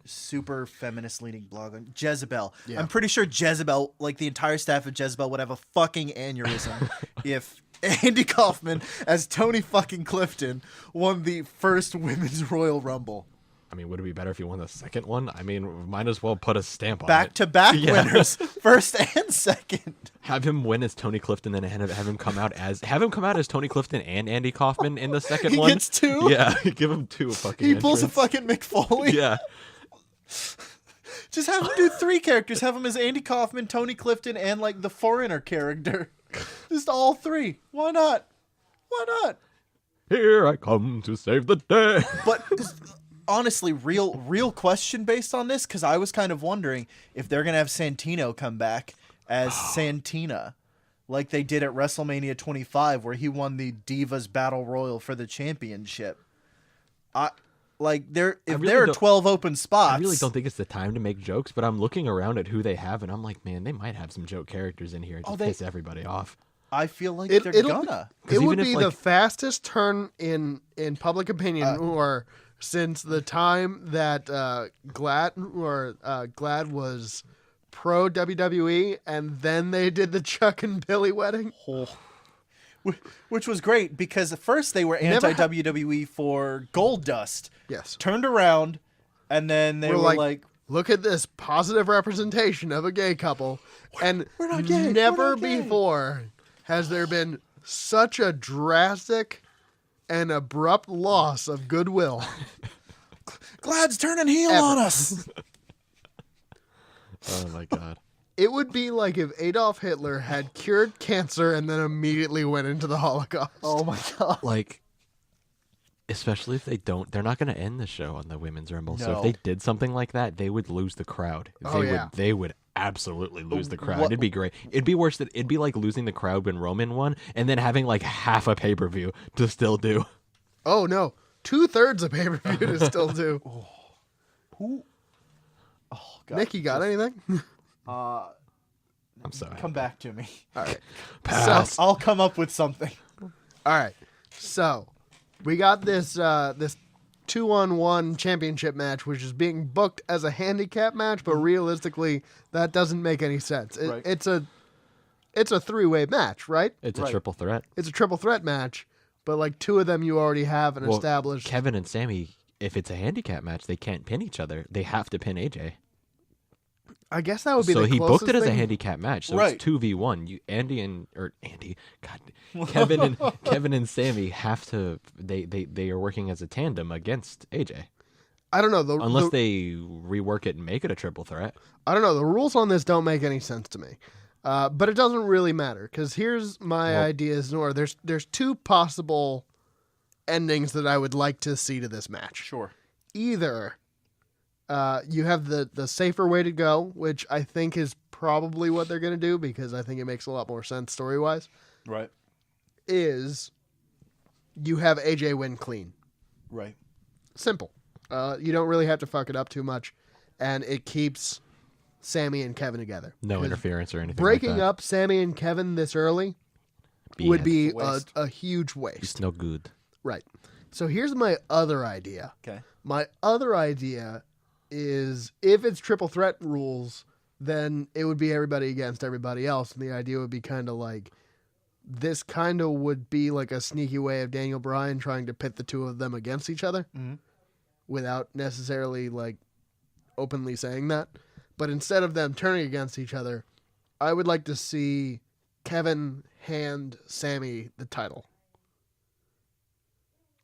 super feminist leaning blog on Jezebel? Yeah. I'm pretty sure Jezebel, the entire staff of Jezebel, would have a fucking aneurysm if Andy Kaufman as Tony fucking Clifton won the first Women's Royal Rumble. I mean, would it be better if you won the second one? I mean, might as well put a stamp on it. Back-to-back winners, first and second. Have him win as Tony Clifton, then have him come out as Tony Clifton and Andy Kaufman in the second one. He gets two? Yeah, give him two fucking. He pulls a entrants. fucking Mick Foley. Yeah. Just have him do three characters. Have him as Andy Kaufman, Tony Clifton, and the foreigner character. Just all three. Why not? Why not? Here I come to save the day. But honestly, real question based on this, because I was kind of wondering if they're gonna have Santino come back as Santina, like they did at WrestleMania 25, where he won the Divas Battle Royal for the championship. There are 12 open spots. I really don't think it's the time to make jokes, but I'm looking around at who they have, and I'm like, man, they might have some joke characters in here to piss everybody off. I feel like they're gonna. It would be the fastest turn in public opinion, or since the time that Glad was pro WWE, and then they did the Chuck and Billy wedding. Which was great, because at first they were anti-WWE for Gold Dust. Yes. Turned around, and then they were like, look at this positive representation of a gay couple. And we're not gay. Never We're not gay. before has there been such a drastic and abrupt loss of goodwill. Glad's turning heel on us. Oh my god. It would be like if Adolf Hitler had cured cancer and then immediately went into the Holocaust. Oh my god. Especially if they're not going to end the show on the Women's Rumble. So No. if they did something like that, they would lose the crowd. They would absolutely lose the crowd. It'd be great. It'd be worse it'd be like losing the crowd when Roman won and then having half a pay-per-view to still do. Oh no. 2/3 of pay-per-view to still do. Who? Oh god. Nick, you got anything? I'm sorry. Come back to me. All right. Pass. I'll come up with something. All right. So, we got this 2-on-1 championship match, which is being booked as a handicap match, but realistically, that doesn't make any sense. Right. It's a three-way match, right? It's a triple threat. It's a triple threat match, but two of them you already have an established. Kevin and Sammy, if it's a handicap match, they can't pin each other. They have to pin AJ. I guess that would be So the he closest booked it as a thing. handicap match. So Right. it's 2v1. Kevin and Sammy have to. They are working as a tandem against AJ. I don't know. Unless they rework it and make it a triple threat. I don't know. The rules on this don't make any sense to me. But it doesn't really matter because here's my ideas. Or there's two possible endings that I would like to see to this match. Sure. Either you have the safer way to go, which I think is probably what they're going to do because I think it makes a lot more sense story-wise, Right. is you have AJ win clean. Right. Simple. You don't really have to fuck it up too much, and it keeps Sammy and Kevin together. No 'Cause interference or anything breaking like that. up Sammy and Kevin this early would be a huge waste. It's no good. Right. So here's my other idea. Okay. My other idea is if it's triple threat rules, then it would be everybody against everybody else. And the idea would be kind of like this kind of would be like a sneaky way of Daniel Bryan trying to pit the two of them against each other without necessarily like openly saying that. But instead of them turning against each other, I would like to see Kevin hand Sammy the title.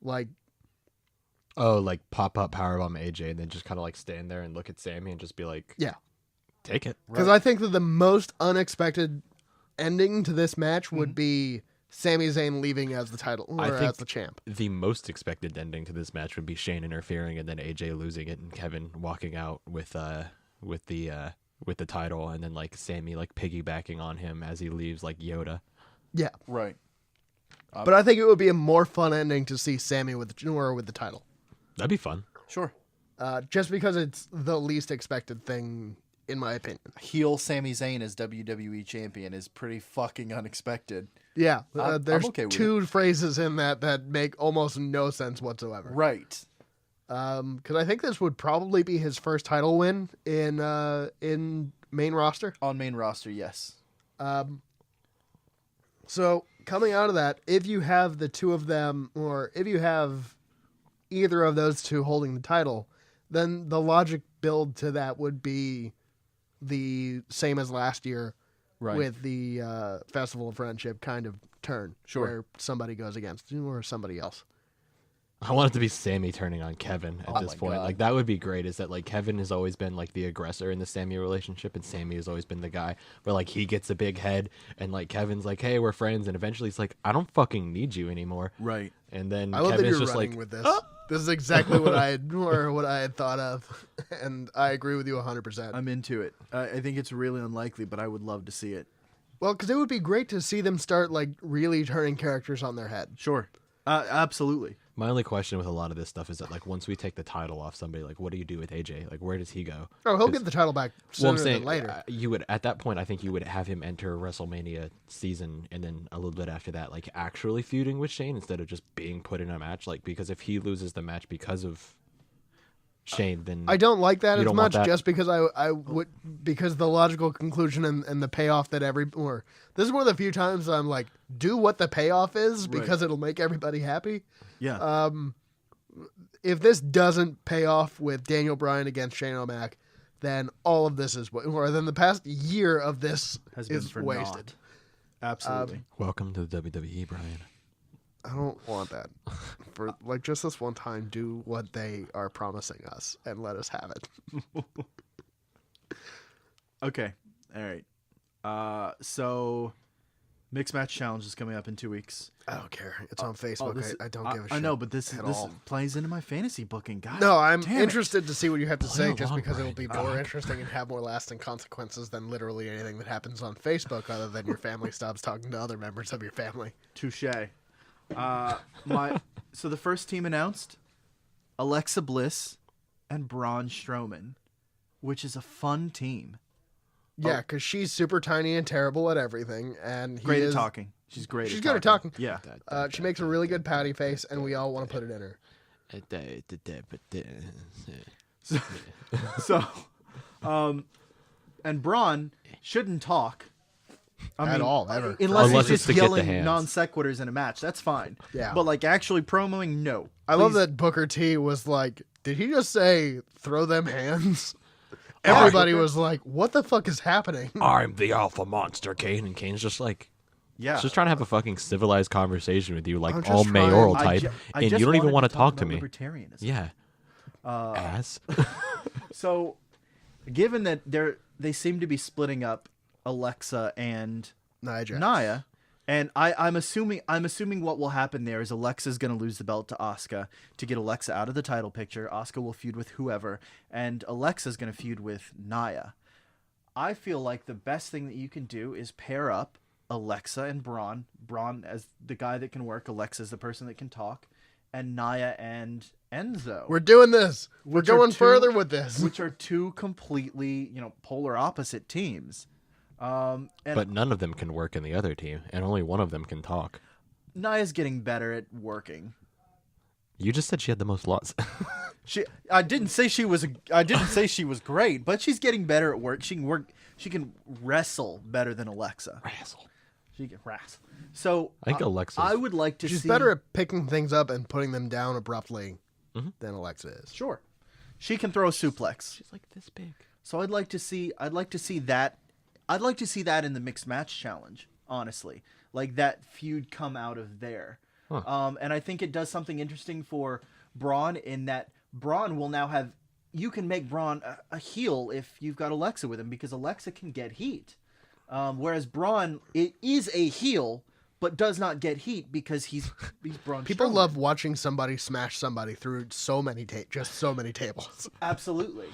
Like, Oh, like pop up powerbomb AJ and then just kind of like stand there and look at Sammy and just be like, yeah. take it. Because I think that the most unexpected ending to this match would be Sami Zayn leaving as the title or I think as the champ. The most expected ending to this match would be Shane interfering and then AJ losing it and Kevin walking out with the title and then like Sammy like piggybacking on him as he leaves like Yoda. Yeah. Right. But I think it would be a more fun ending to see Sammy with the title. That'd be fun. Sure. Just because it's the least expected thing, in my opinion. Heel Sami Zayn as WWE champion is pretty fucking unexpected. Yeah. I'm There's okay with two phrases in that make almost no sense whatsoever. Right. Because I think this would probably be his first title win in main roster. On main roster, yes. So coming out of that, if you have the two of them, or if you have either of those two holding the title, then the logic build to that would be the same as last year Right. with the Festival of Friendship kind of turn, Sure. where somebody goes against you or somebody else. I want it to be Sammy turning on Kevin at Oh this my point. God. Like that would be great. Is that like Kevin has always been like the aggressor in the Sammy relationship, and Sammy has always been the guy where like he gets a big head, and like Kevin's like, "Hey, we're friends," and eventually he's like, "I don't fucking need you anymore." Right. And then I love that Kevin's you're just running like, with this. This is exactly what I had thought of, and I agree with you 100%. I'm into it. I think it's really unlikely, but I would love to see it. Well, because it would be great to see them start like really turning characters on their head. Sure. Absolutely. my only question with a lot of this stuff is that like once we take the title off somebody, like what do you do with AJ? Like where does he go? Oh, he'll get the title back sooner Well, I'm saying than later. you would at that point. I think you would have him enter WrestleMania season, and then a little bit after that, like actually feuding with Shane instead of just being put in a match. Like because if he loses the match because of Shane, then I don't like that You as don't want much that? just because I would because the logical conclusion and the payoff that this is one of the few times I'm like, do what the payoff is because it'll make everybody happy. Yeah. If this doesn't pay off with Daniel Bryan against Shane O'Mac, then all of this is or then the past year of this Has been is for wasted. naught. Absolutely. welcome to the WWE, Brian. I don't want that. For like just this one time, do what they are promising us and let us have it. Okay. All right. So Mixed Match Challenge is coming up in 2 weeks. I don't care. It's on Facebook. I don't give a shit. I know, but this at all. plays into my fantasy booking, guys. No, I'm damn it. interested to see what you have to say, just along, because it'll Brian. be more interesting and have more lasting consequences than literally anything that happens on Facebook, other than your family stops talking to other members of your family. Touche. So the first team announced, Alexa Bliss and Braun Strowman, which is a fun team. Yeah, because she's super tiny and terrible at everything, and he Great is, at talking. She's great. She's at good at talking. Yeah. She makes a really good pouty face, and we all want to put it in her. So, and Braun shouldn't talk. At all, ever. Unless Unless he's it's just to get the yelling hands. non sequiturs in a match. That's fine. Yeah. But like actually promoing, no. I love Please. that Booker T was like, did he just say throw them hands? Everybody was like, "What the fuck is happening?" I'm the alpha monster, Kane. And Kane's just like, Yeah. just trying to have a fucking civilized conversation with you, I'm like just all trying- mayoral I type, ju- I and just you don't even wanted want to talk to about me. Libertarianism. Yeah. Ass. So, given that they seem to be splitting up Alexa and Nia Jax. Nia, and I'm assuming what will happen there is Alexa's going to lose the belt to Asuka to get Alexa out of the title picture. Asuka will feud with whoever, and Alexa's going to feud with Nia. I feel like the best thing that you can do is pair up Alexa and Braun. Braun as the guy that can work. Alexa as the person that can talk, and Nia and Enzo. We're doing this. We're Which are going two- further with this. which are two completely, polar opposite teams. And But none of them can work in the other team, and only one of them can talk. Nia's getting better at working. You just said she had the most lots. I didn't say she was great, but she's getting better at work. She can work. She can wrestle better than Alexa. Wrestle. She can wrestle. So I think Alexa's- I would like to She's see. better at picking things up and putting them down abruptly Mm-hmm. than Alexa is. Sure, she can throw a suplex. She's like this big. So I'd like to see that. I'd like to see that in the mixed match challenge. Honestly, like that feud come out of there. Huh. And I think it does something interesting for Braun in that Braun will now have. You can make Braun a heel if you've got Alexa with him because Alexa can get heat, whereas Braun is a heel but does not get heat because he's Braun. People Strowman. love watching somebody smash somebody through so many tables. Absolutely,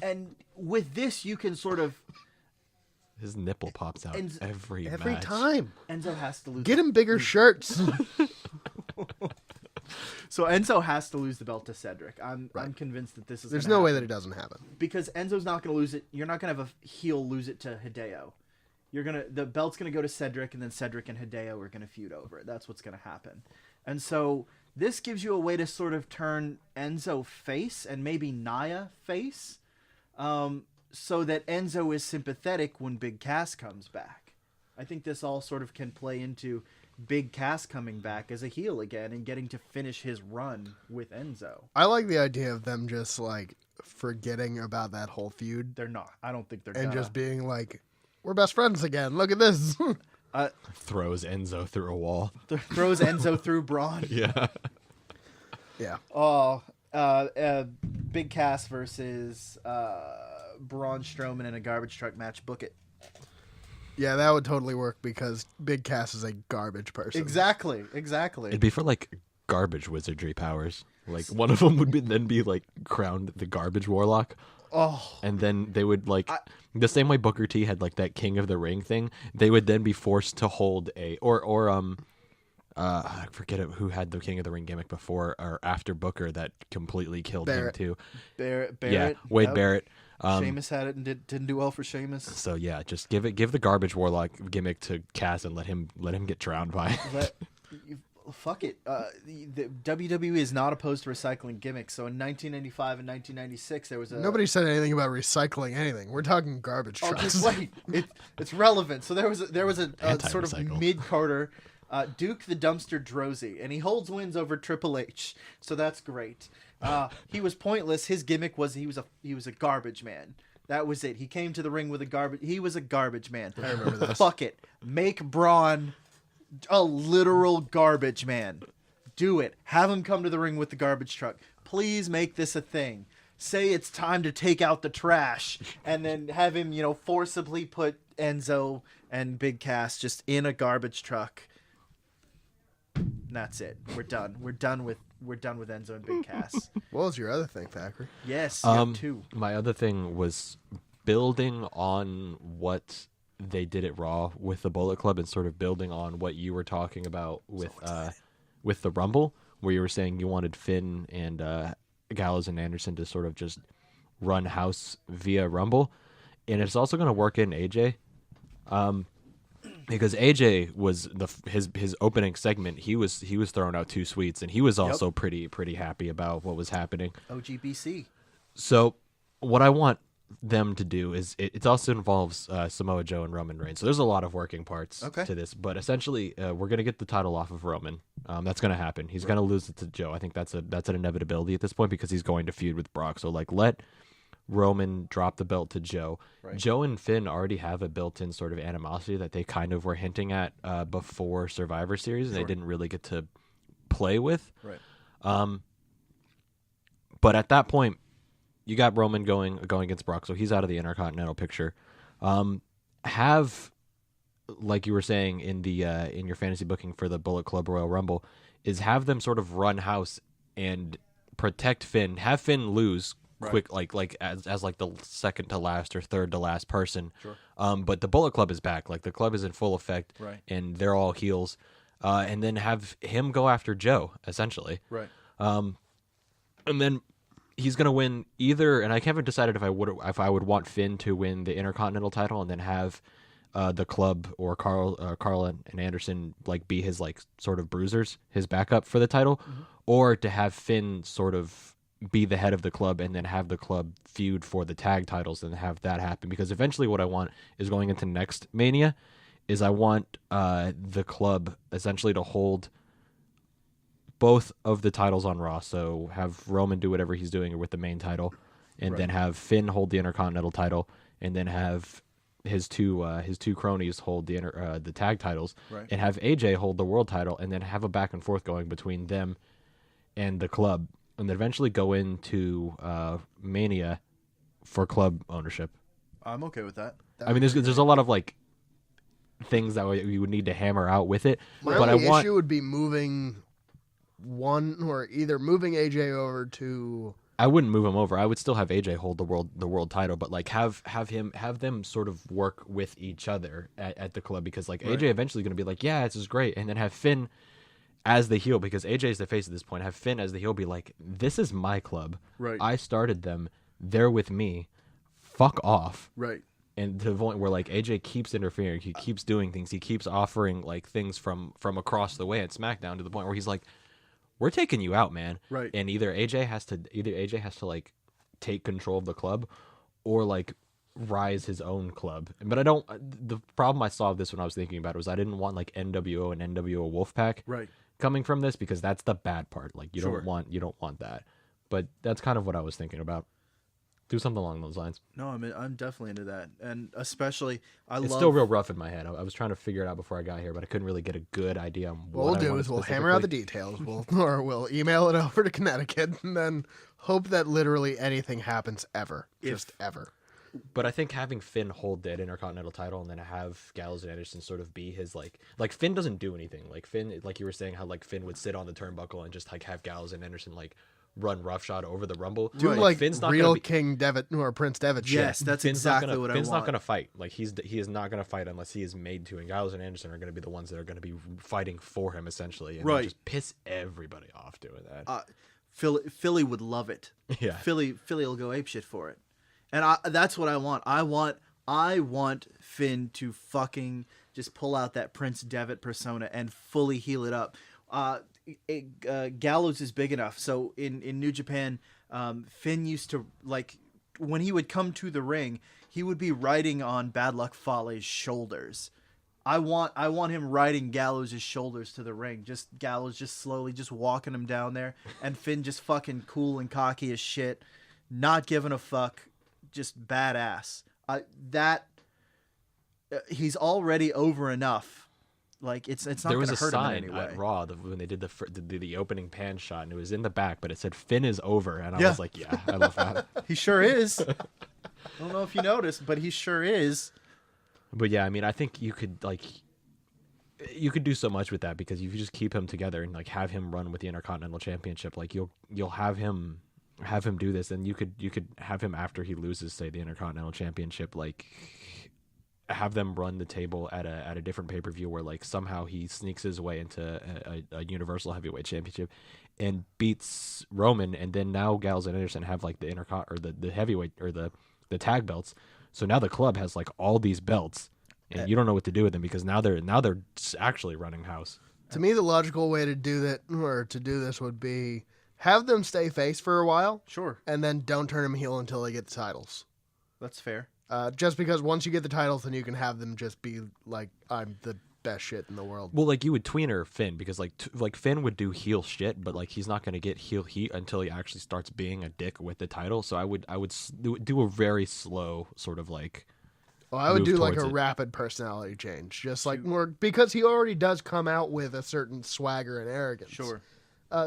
and with this you can sort of. His nipple pops out And every match. time. Enzo has to lose. Get him bigger shirts. So Enzo has to lose the belt to Cedric. I'm convinced that this is. There's gonna no way happen. that it doesn't happen. Because Enzo's not going to lose it. You're not going to have a heel lose it to Hideo. The belt's going to go to Cedric, and then Cedric and Hideo are going to feud over it. That's what's going to happen. And so this gives you a way to sort of turn Enzo face and maybe Nia face, so that Enzo is sympathetic when Big Cass comes back. I think this all sort of can play into Big Cass coming back as a heel again and getting to finish his run with Enzo. I like the idea of them just like forgetting about that whole feud They're not. I don't think they're and gonna. just being like, "We're best friends again. Look at this." Throws Enzo through a wall. Throws Enzo through Braun. Yeah. Yeah. Oh, Big Cass versus Braun Strowman in a garbage truck match. Book it. Yeah, that would totally work because Big Cass is a garbage person. Exactly. It'd be for like garbage wizardry powers. Like one of them would then be like crowned the garbage warlock. Oh, And then they would like the same way Booker T had like that King of the Ring thing. They would then be forced to hold I forget who had the King of the Ring gimmick before or after Booker that completely killed Barrett. him too. Barrett. Yeah, Wade Yep. Barrett. Sheamus had it and didn't do well for Sheamus. So yeah, just give the garbage warlock gimmick to Cass and let him get drowned by it. Fuck it. The WWE is not opposed to recycling gimmicks. So in 1995 and 1996, there was a Nobody said anything about recycling anything. We're talking garbage Oh, trucks. just wait. It's relevant. So there was a sort of Anti-recycle. mid-carder Duke the Dumpster Drozy, and he holds wins over Triple H. So that's great. He was pointless. His gimmick was he was a garbage man. That was it. He came to the ring with a garbage. He was a garbage man. I remember this. Fuck it. Make Braun a literal garbage man. Do it. Have him come to the ring with the garbage truck. Please make this a thing. Say it's time to take out the trash, and then have him, forcibly put Enzo and Big Cass just in a garbage truck. And that's it. We're done. We're done with Enzo and Big Cass. What was your other thing, Thackeray? Yes, you have two. My other thing was building on what they did at Raw with the Bullet Club and sort of building on what you were talking about with the Rumble, where you were saying you wanted Finn and Gallows and Anderson to sort of just run house via Rumble, and it's also going to work in AJ, because AJ was his opening segment. He was throwing out two sweets, and he was also pretty happy about what was happening. OGBC. So what I want them to do is it also involves Samoa Joe and Roman Reigns. So there's a lot of working parts to this, but essentially we're gonna get the title off of Roman. That's gonna happen. He's gonna lose it to Joe. I think that's an inevitability at this point because he's going to feud with Brock. So like let Roman drop the belt to Joe. Right. Joe and Finn already have a built-in sort of animosity that they kind of were hinting at before Survivor Series, and they didn't really get to play with. Right. But at that point, you got Roman going against Brock, so he's out of the Intercontinental picture. Have, like you were saying in the in your fantasy booking for the Bullet Club Royal Rumble, is have them sort of run house and protect Finn. Have Finn lose quick, like as like the second to last or third to last person. Sure. But the Bullet Club is back. Like the club is in full effect, Right. and they're all heels. And then have him go after Joe, essentially. Right. And then he's gonna win either, and I haven't decided if I would want Finn to win the Intercontinental title and then have the club or Carl and Anderson like be his like sort of bruisers, his backup for the title, or to have Finn sort of be the head of the club and then have the club feud for the tag titles and have that happen. Because eventually, what I want is going into next Mania, is I want the club essentially to hold both of the titles on Raw. So have Roman do whatever he's doing with the main title, and then have Finn hold the Intercontinental title, and then have his two cronies hold the tag titles, and have AJ hold the world title, and then have a back and forth going between them and the club, and then eventually go into Mania for club ownership. I'm okay with that. I mean, there's a lot of like things that you would need to hammer out with it, My but only I want issue would be moving either moving AJ over to. I wouldn't move him over. I would still have AJ hold the world title, but like have them sort of work with each other at the club, because like AJ eventually going to be like, yeah, this is great, and then have Finn as the heel, because AJ is the face at this point. Have Finn as the heel be like, this is my club. Right. I started them. They're with me. Fuck off. Right. And to the point where like AJ keeps interfering, he keeps doing things, he keeps offering like things from across the way at SmackDown, to the point where he's like, we're taking you out, man. Right. And either AJ has to like take control of the club, or like rise his own club. But I don't. The problem I saw of this when I was thinking about it was I didn't want like NWO and NWO Wolfpack coming from this, because that's the bad part. Like you don't want that. But that's kind of what I was thinking about. Do something along those lines. No, I'm definitely into that, and especially It's still real rough in my head. I was trying to figure it out before I got here, but I couldn't really get a good idea on What what we'll do is we'll hammer out the details. We'll email it over to Connecticut, and then hope that literally anything happens ever, just ever. But I think having Finn hold that Intercontinental title and then have Gallows and Anderson sort of be his like Finn doesn't do anything. Like Finn, like you were saying, how like Finn would sit on the turnbuckle and just like have Gallows and Anderson like run roughshod over the Rumble. Do like Finn's not real King Devitt or Prince Devitt shit. Yes, that's Finn's exactly what I want. Finn's not going to fight. Like he is not going to fight unless he is made to. And Gallows and Anderson are going to be the ones that are going to be fighting for him essentially, and just piss everybody off doing that. Philly would love it. Yeah, Philly will go apeshit for it, and that's what I want. I want Finn to fucking just pull out that Prince Devitt persona and fully heal it up. Gallows is big enough, so in New Japan, Finn used to, like, when he would come to the ring, he would be riding on Bad Luck Fale's shoulders. I want him riding Gallows' shoulders to the ring, just Gallows just slowly just walking him down there, and Finn just fucking cool and cocky as shit, not giving a fuck, just badass. He's already over enough. Like it's not there was gonna a hurt sign him in any way. at Raw when they did the opening pan shot, and it was in the back, but it said Finn is over, and I was like, yeah, I love that. He sure is. I don't know if you noticed, but he sure is. But yeah, I mean, I think you could do so much with that, because if you just keep him together and like have him run with the Intercontinental Championship, like you'll have him do this, and you could have him after he loses, say, the Intercontinental Championship, like have them run the table at a different pay-per-view where like somehow he sneaks his way into a Universal Heavyweight Championship and beats Roman, and then now Gallows and Anderson have like the the heavyweight or the tag belts. So now the club has like all these belts, and you don't know what to do with them, because now they're actually running house. To me, the logical way to do that or to do this would be have them stay face for a while, Sure, and then don't turn them heel until they get the titles. that's fair. Just because once you get the titles, then you can have them just be like, I'm the best shit in the world. Well, like you would tweener Finn because like Finn would do heel shit, but like he's not going to get heel heat until he actually starts being a dick with the title. So I would do a very slow sort of like. Well, I would do like a towards it. rapid personality change, just like more because he already does come out with a certain swagger and arrogance. Sure.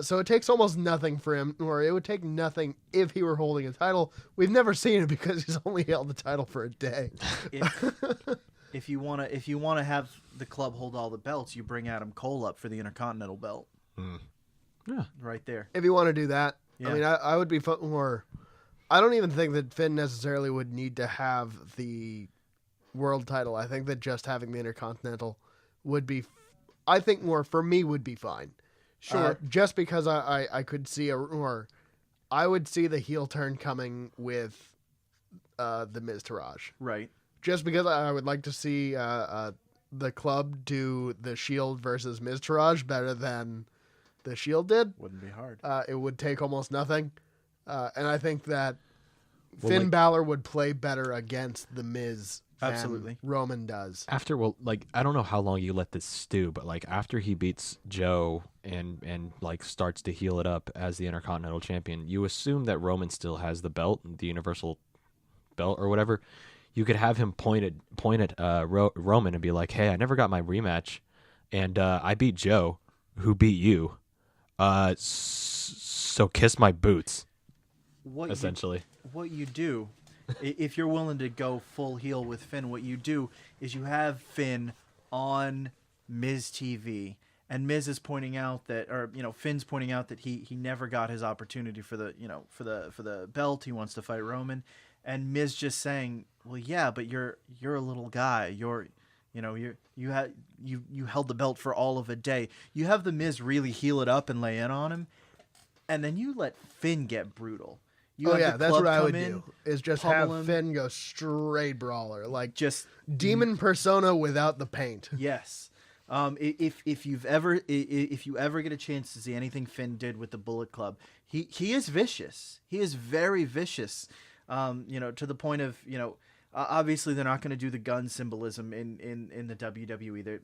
So it takes almost nothing for him, or it would take nothing if he were holding a title. We've never seen it because he's only held the title for a day. If you wanna have the club hold all the belts, you bring Adam Cole up for the Intercontinental belt. Yeah. Right there. If you want to do that, Yeah. I mean, I would be more. I don't even think that Finn necessarily would need to have the world title. I think that just having the Intercontinental would be, I think more for me would be fine. Sure. Just because I could see or I would see the heel turn coming with the Miz Taraj. Right. Just because I would like to see the club do the Shield versus Miz Taraj better than the Shield did. Wouldn't be hard. It would take almost nothing. And I think that Well, Finn like- Balor would play better against the Miz than Absolutely. Roman does. After like I don't know how long you let this stew, but like after he beats Joe and like starts to heal it up as the Intercontinental Champion, you assume that Roman still has the belt, the Universal belt or whatever. You could have him point at Roman and be like, "Hey, I never got my rematch, and I beat Joe, who beat you. So kiss my boots." Essentially. What you do, if you're willing to go full heel with Finn, what you do is you have Finn on Miz TV, and Miz is pointing out that, or Finn's pointing out that he never got his opportunity for the belt. He wants to fight Roman, and Miz just saying, "Well, yeah, but you're a little guy. You held the belt for all of a day." You have the Miz really heel it up and lay in on him, and then you let Finn get brutal. You have the That's club what I come would in, do. Is just pummel have him. Finn go straight brawler, like Just demon persona without the paint. yes. If you ever get a chance to see anything Finn did with the Bullet Club, he is vicious. He is very vicious. To the point of obviously they're not going to do the gun symbolism in the WWE.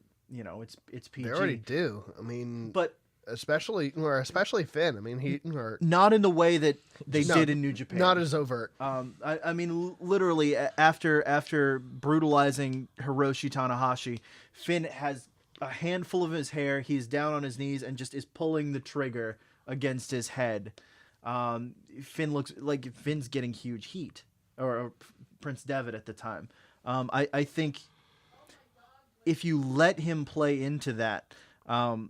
It's PG. They already do. I mean, But especially Finn. I mean, he or not in the way that they No, did in New Japan. not as overt. I mean, literally, after brutalizing Hiroshi Tanahashi, Finn has a handful of his hair. He's down on his knees and just is pulling the trigger against his head. Finn looks like Finn's getting huge heat, or Prince Devitt at the time. I think if you let him play into that,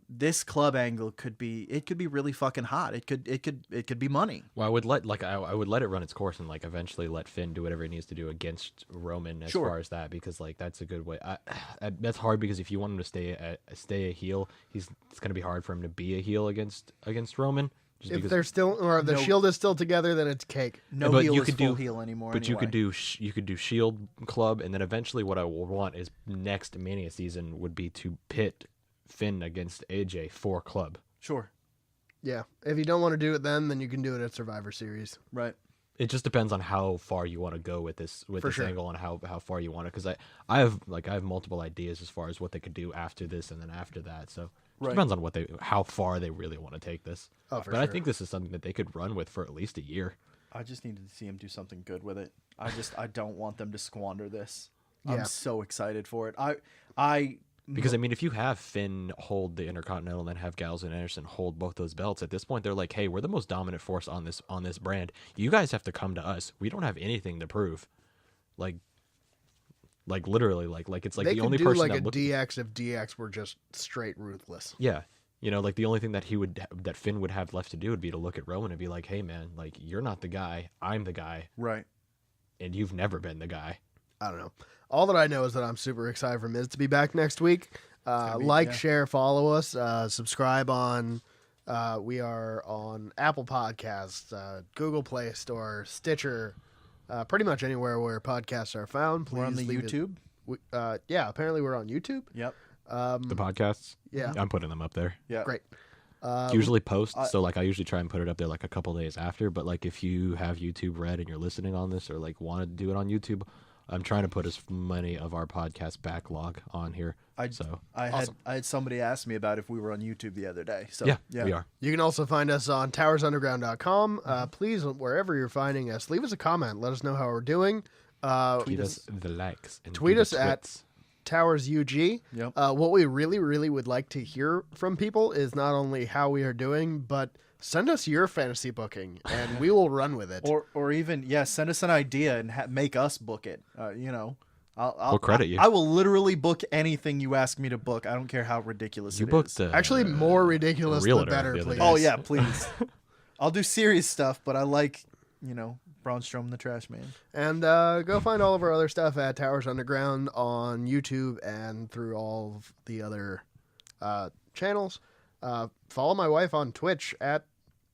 this club angle could be really fucking hot. It could be money. Well, I would let it run its course and like eventually let Finn do whatever he needs to do against Roman as Sure. far as that, because like that's a good way. That's hard because if you want him to stay a heel, it's going to be hard for him to be a heel against Roman. Just If because, they're still or the No. Shield is still together, then it's cake. No but heel you is could full do- heel anymore. but anyway. you could do Shield Club, and then eventually what I will want is next Mania season would be to pit Finn against AJ for Club. Sure, Yeah. If you don't want to do it then you can do it at Survivor Series. right. It just depends on how far you want to go with this sure. angle and how far you want it, because I have multiple ideas as far as what they could do after this and then after that. So it Right. depends on how far they really want to take this. Oh, for but I sure. think this is something that they could run with for at least a year. I just needed to see him do something good with it. I don't want them to squander this. Yeah. I'm so excited for it. I Because I mean, if you have Finn hold the Intercontinental and then have Gallows and Anderson hold both those belts, at this point they're like, "Hey, we're the most dominant force on this brand. You guys have to come to us. We don't have anything to prove." Like literally, like it's like they the could only do person like that a look- DX if DX were just straight ruthless. Yeah. Like the only thing that that Finn would have left to do would be to look at Roman and be like, "Hey man, like you're not the guy. I'm the guy, right. and you've never been the guy." I don't know. All that I know is that I'm super excited for Miz to be back next week. gonna be- Like, yeah. share, follow us, subscribe on. We are on Apple Podcasts, Google Play Store, Stitcher, pretty much anywhere where podcasts are found. Please We're on the leave YouTube. Yeah, apparently we're on YouTube. Yep. The podcasts, Yeah, I'm putting them up there. Yeah. great. It's usually post, so like I usually try and put it up there like a couple days after. But like if you have YouTube Red and you're listening on this, or like want to do it on YouTube, I'm trying to put as many of our podcast backlog on here. I Awesome. had somebody ask me about if we were on YouTube the other day. So Yeah, we are. You can also find us on towersunderground.com. Please, wherever you're finding us, leave us a comment. Let us know how we're doing. Tweet us the likes. And tweet do us the at twits. TowersUG. Yep. What we really, really would like to hear from people is not only how we are doing, but send us your fantasy booking, and we will run with it. Or even send us an idea and make us book it. I'll credit you. I will literally book anything you ask me to book. I don't care how ridiculous You it booked is. Actually, more ridiculous the realtor better, the other please. day. Oh yeah, please. I'll do serious stuff, but I like Braun Strowman the Trash Man. And go find all of our other stuff at Towers Underground on YouTube and through all of the other channels. Follow my wife on Twitch at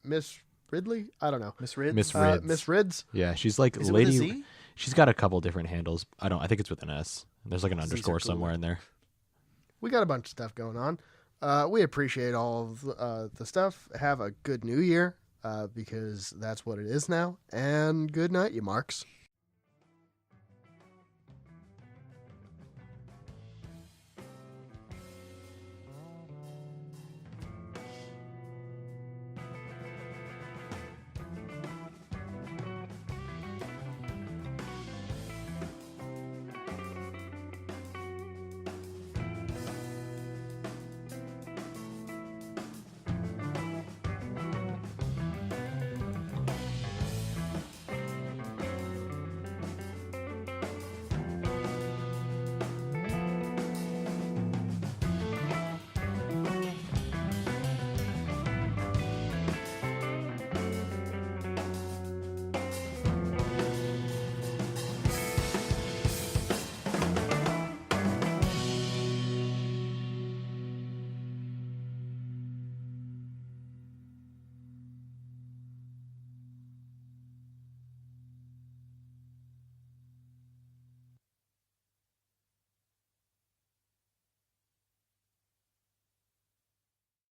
Miss Ridley. I don't know. Miss Rids. Miss Rids. Miss Rids. Yeah, she's like Is it with a lady. Z? She's got a couple different handles. I think it's with an S. There's like an Z's are underscore cool. somewhere in there. We got a bunch of stuff going on. We appreciate all of the stuff. Have a good new year because that's what it is now. And good night, you marks.